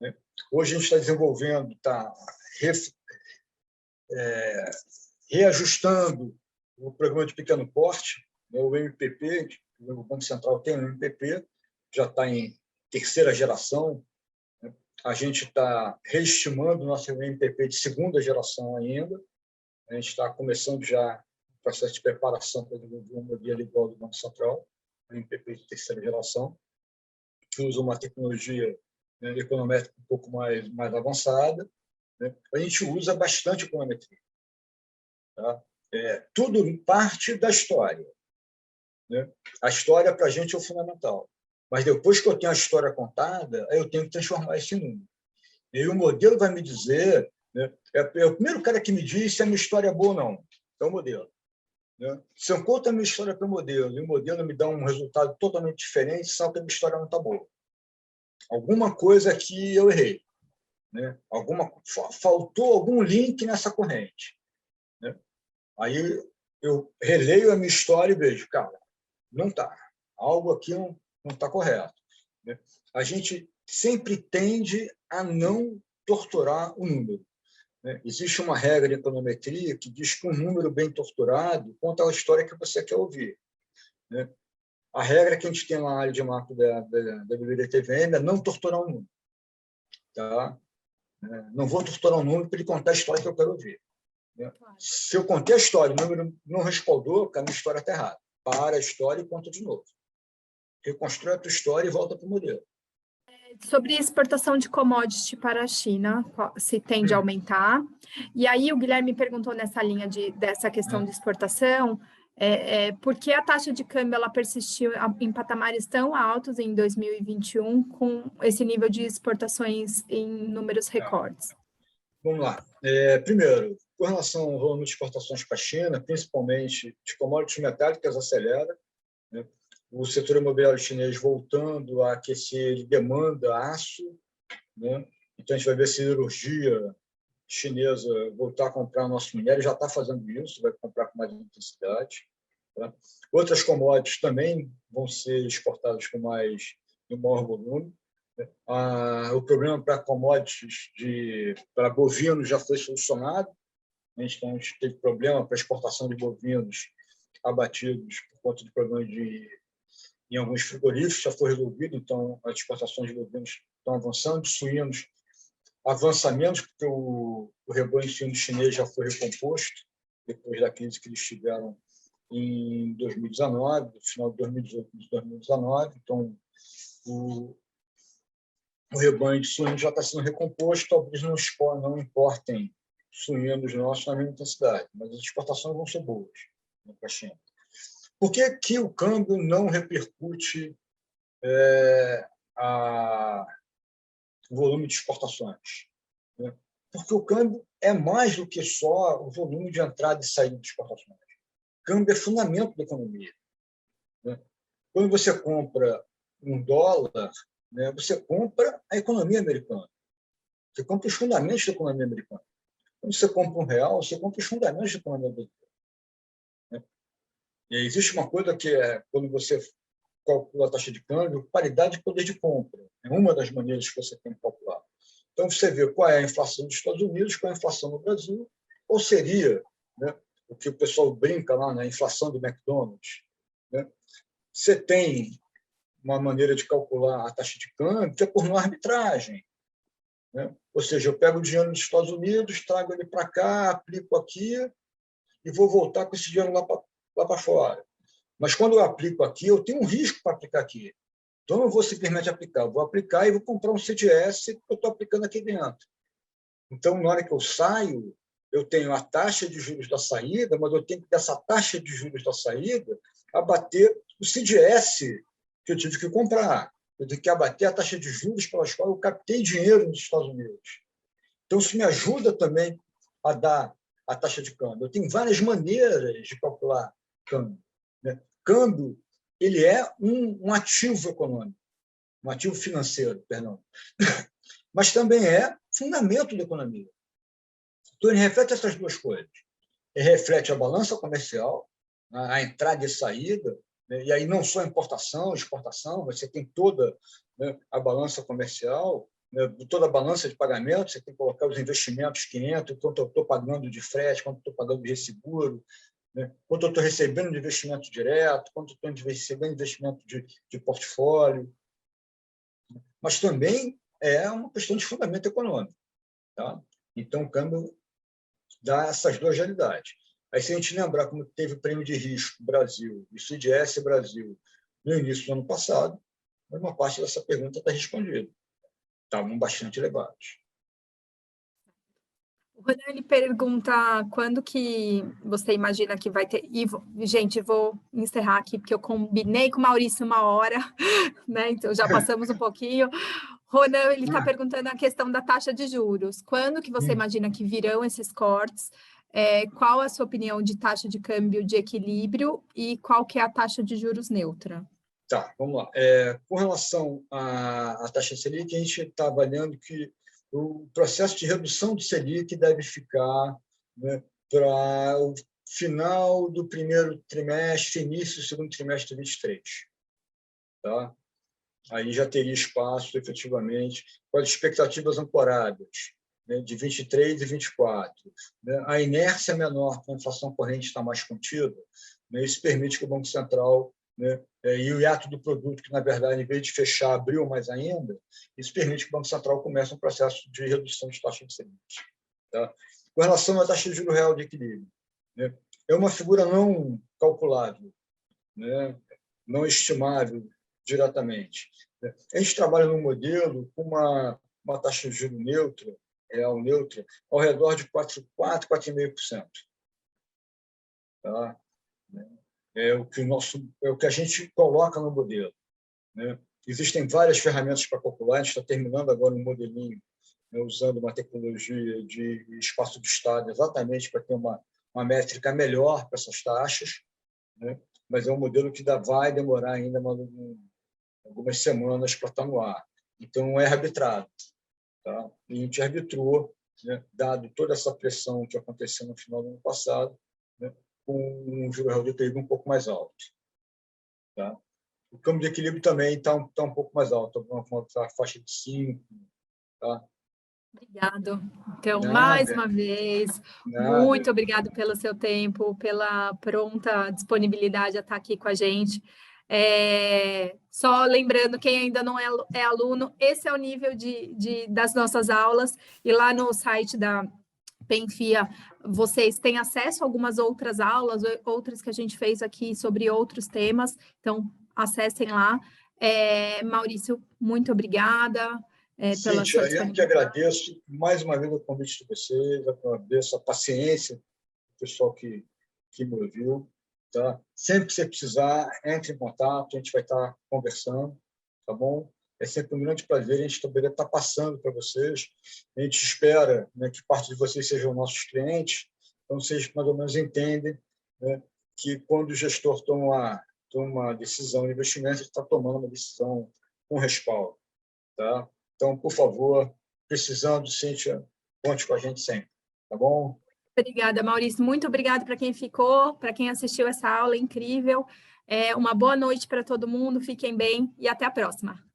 Né? Hoje a gente está desenvolvendo, está reajustando o programa de pequeno porte, né, o MPP, o Banco Central tem um MPP, já está em terceira geração. Né? A gente está reestimando o nosso MPP de segunda geração ainda. A gente está começando já o processo de preparação para desenvolver um modelo igual do Banco Central, um MPP de terceira geração, que usa uma tecnologia, né, econométrica um pouco mais avançada. Né? A gente usa bastante econometria. Tá? Tudo parte da história. Né? A história, para a gente, é o fundamental. Mas depois que eu tenho a história contada, eu tenho que transformar isso em número. E o modelo vai me dizer... né? É o primeiro cara que me diz se a minha história é boa ou não. É o modelo. Né? Se eu conto a minha história para o modelo e o modelo me dá um resultado totalmente diferente, sabe que a minha história não está boa. Alguma coisa aqui eu errei. Né? Faltou algum link nessa corrente. Né? Aí eu releio a minha história e vejo, cara, não está. Algo aqui não está correto. Né? A gente sempre tende a não torturar o número. Né? Existe uma regra de econometria que diz que um número bem torturado conta a história que você quer ouvir. Né? A regra que a gente tem na área de macro da BBDTVM é não torturar um número. Tá? Não vou torturar um número para ele contar a história que eu quero ouvir. Né? Se eu contei a história e o número não respaldou, a minha história está errada. Para a história e conta de novo. Reconstrói a tua história e volta para o modelo. Sobre exportação de commodity para a China, se tende a aumentar. E aí o Guilherme perguntou nessa linha dessa questão de exportação, por que a taxa de câmbio ela persistiu em patamares tão altos em 2021 com esse nível de exportações em números recordes? Vamos lá. Primeiro, com relação ao volume de exportações para a China, principalmente de commodities metálicas, acelera. Né? O setor imobiliário chinês voltando a aquecer demanda aço. Né? Então, a gente vai ver a siderurgia chinesa voltar a comprar nosso minério, já está fazendo isso, vai comprar com mais intensidade. Tá? Outras commodities também vão ser exportadas com maior volume. O problema para commodities para bovinos já foi solucionado. Então, a gente teve problema para exportação de bovinos abatidos por conta de problemas em alguns frigoríficos, já foi resolvido. Então, as exportações de bovinos estão avançando, de suínos avança menos, porque o rebanho suíno chinês já foi recomposto depois da crise que eles tiveram em 2019, no final de 2018 e 2019. Então, o rebanho de suínos já está sendo recomposto, talvez não importem suínos nossos na mesma intensidade, mas as exportações vão ser boas, né, para a China. Por que o câmbio não repercute o volume de exportações, né? Porque o câmbio é mais do que só o volume de entrada e saída de exportações. O câmbio é fundamento da economia, né? Quando você compra um dólar, né, você compra a economia americana. Você compra os fundamentos da economia americana. Quando você compra um real, você compra os fundamentos da economia americana, né? E existe uma coisa que é, quando você calcula a taxa de câmbio, paridade de poder de compra. É uma das maneiras que você tem que calcular. Então, você vê qual é a inflação dos Estados Unidos, qual é a inflação no Brasil, ou seria, né, o que o pessoal brinca lá na inflação do McDonald's, né? Você tem uma maneira de calcular a taxa de câmbio que é por uma arbitragem, né? Ou seja, eu pego o dinheiro dos Estados Unidos, trago ele para cá, aplico aqui e vou voltar com esse dinheiro lá para fora. Mas quando eu aplico aqui, eu tenho um risco para aplicar aqui. Então, eu não vou simplesmente aplicar, eu vou aplicar e vou comprar um CDS que eu estou aplicando aqui dentro. Então, na hora que eu saio, eu tenho a taxa de juros da saída, mas eu tenho que, dessa taxa de juros da saída, abater o CDS que eu tive que comprar. Eu tenho que abater a taxa de juros pelas quais eu captei dinheiro nos Estados Unidos. Então, isso me ajuda também a dar a taxa de câmbio. Eu tenho várias maneiras de calcular câmbio, né? Câmbio, ele é um ativo econômico, um ativo financeiro, perdão, mas também é fundamento da economia. Então, ele reflete essas duas coisas. Ele reflete a balança comercial, a entrada e saída, né? E aí não só importação, exportação, você tem toda, né, a balança comercial, né, toda a balança de pagamento, você tem que colocar os investimentos que entram, quanto eu estou pagando de frete, quanto eu estou pagando de resseguro, né, quanto eu estou recebendo de investimento direto, quanto eu estou recebendo de investimento de portfólio. Mas também é uma questão de fundamento econômico, tá? Então, o câmbio dá essas duas realidades. Aí, se a gente lembrar como teve o prêmio de risco Brasil e CDS Brasil no início do ano passado, uma parte dessa pergunta está respondida. Estavam bastante elevados. O Renan, ele pergunta quando que você imagina que vai ter... E, gente, vou encerrar aqui, porque eu combinei com o Maurício uma hora, né? Então, já passamos um pouquinho. Ronan, ele está perguntando a questão da taxa de juros. Quando que você imagina que virão esses cortes? Qual a sua opinião de taxa de câmbio de equilíbrio e qual que é a taxa de juros neutra? Tá, vamos lá. Com relação à taxa Selic, a gente está avaliando que o processo de redução do Selic deve ficar, né, para o final do primeiro trimestre, início do segundo trimestre de 23. Tá? Aí já teria espaço, efetivamente, com as expectativas ancoradas, né, de 23 e 24. Né? A inércia menor, com a inflação corrente está mais contida, né? Isso permite que o Banco Central, né, e o hiato do produto, que, na verdade, em vez de fechar, abriu mais ainda, isso permite que o Banco Central comece um processo de redução de taxa de Selic. Tá? Com relação à taxa de juros real de equilíbrio, né, é uma figura não calculável, né, não estimável diretamente. A gente trabalha num modelo com uma taxa de juros neutra, real neutra, ao redor de 4,5%. Tá? É o que a gente coloca no modelo, né? Existem várias ferramentas para calcular, a gente está terminando agora um modelinho, né, usando uma tecnologia de espaço de estado exatamente para ter uma métrica melhor para essas taxas, né? Mas é um modelo que vai demorar ainda algumas semanas para estar no ar. Então, é arbitrado. Tá? E a gente arbitrou, né, dado toda essa pressão que aconteceu no final do ano passado, né, com um juro real de equilíbrio um pouco mais alto. Tá? O câmbio de equilíbrio também está um pouco mais alto, uma faixa de 5. Tá? Obrigado. Então, mais Nada, uma vez, nada. muito obrigado pelo seu tempo, pela pronta disponibilidade a estar aqui com a gente. Só lembrando, quem ainda não é aluno, esse é o nível das nossas aulas, e lá no site da Penfia, vocês têm acesso a algumas outras aulas, outras que a gente fez aqui sobre outros temas, então acessem lá. Maurício, muito obrigada. Pela sua Cíntia, eu que disponibilidade. agradeço mais uma vez o convite de vocês, agradeço a paciência do pessoal que me ouviu. Tá? Sempre que você precisar, entre em contato, a gente vai estar conversando, tá bom? É sempre um grande prazer a gente poder estar passando para vocês. A gente espera, né, que parte de vocês sejam nossos clientes, então vocês mais ou menos entendem, né, que quando o gestor toma uma decisão de investimento, ele está tomando uma decisão com respaldo. Tá? Então, por favor, precisando, Cíntia, conte com a gente sempre. Tá bom? Obrigada, Maurício. Muito obrigada para quem ficou, para quem assistiu essa aula incrível. Uma boa noite para todo mundo, fiquem bem e até a próxima.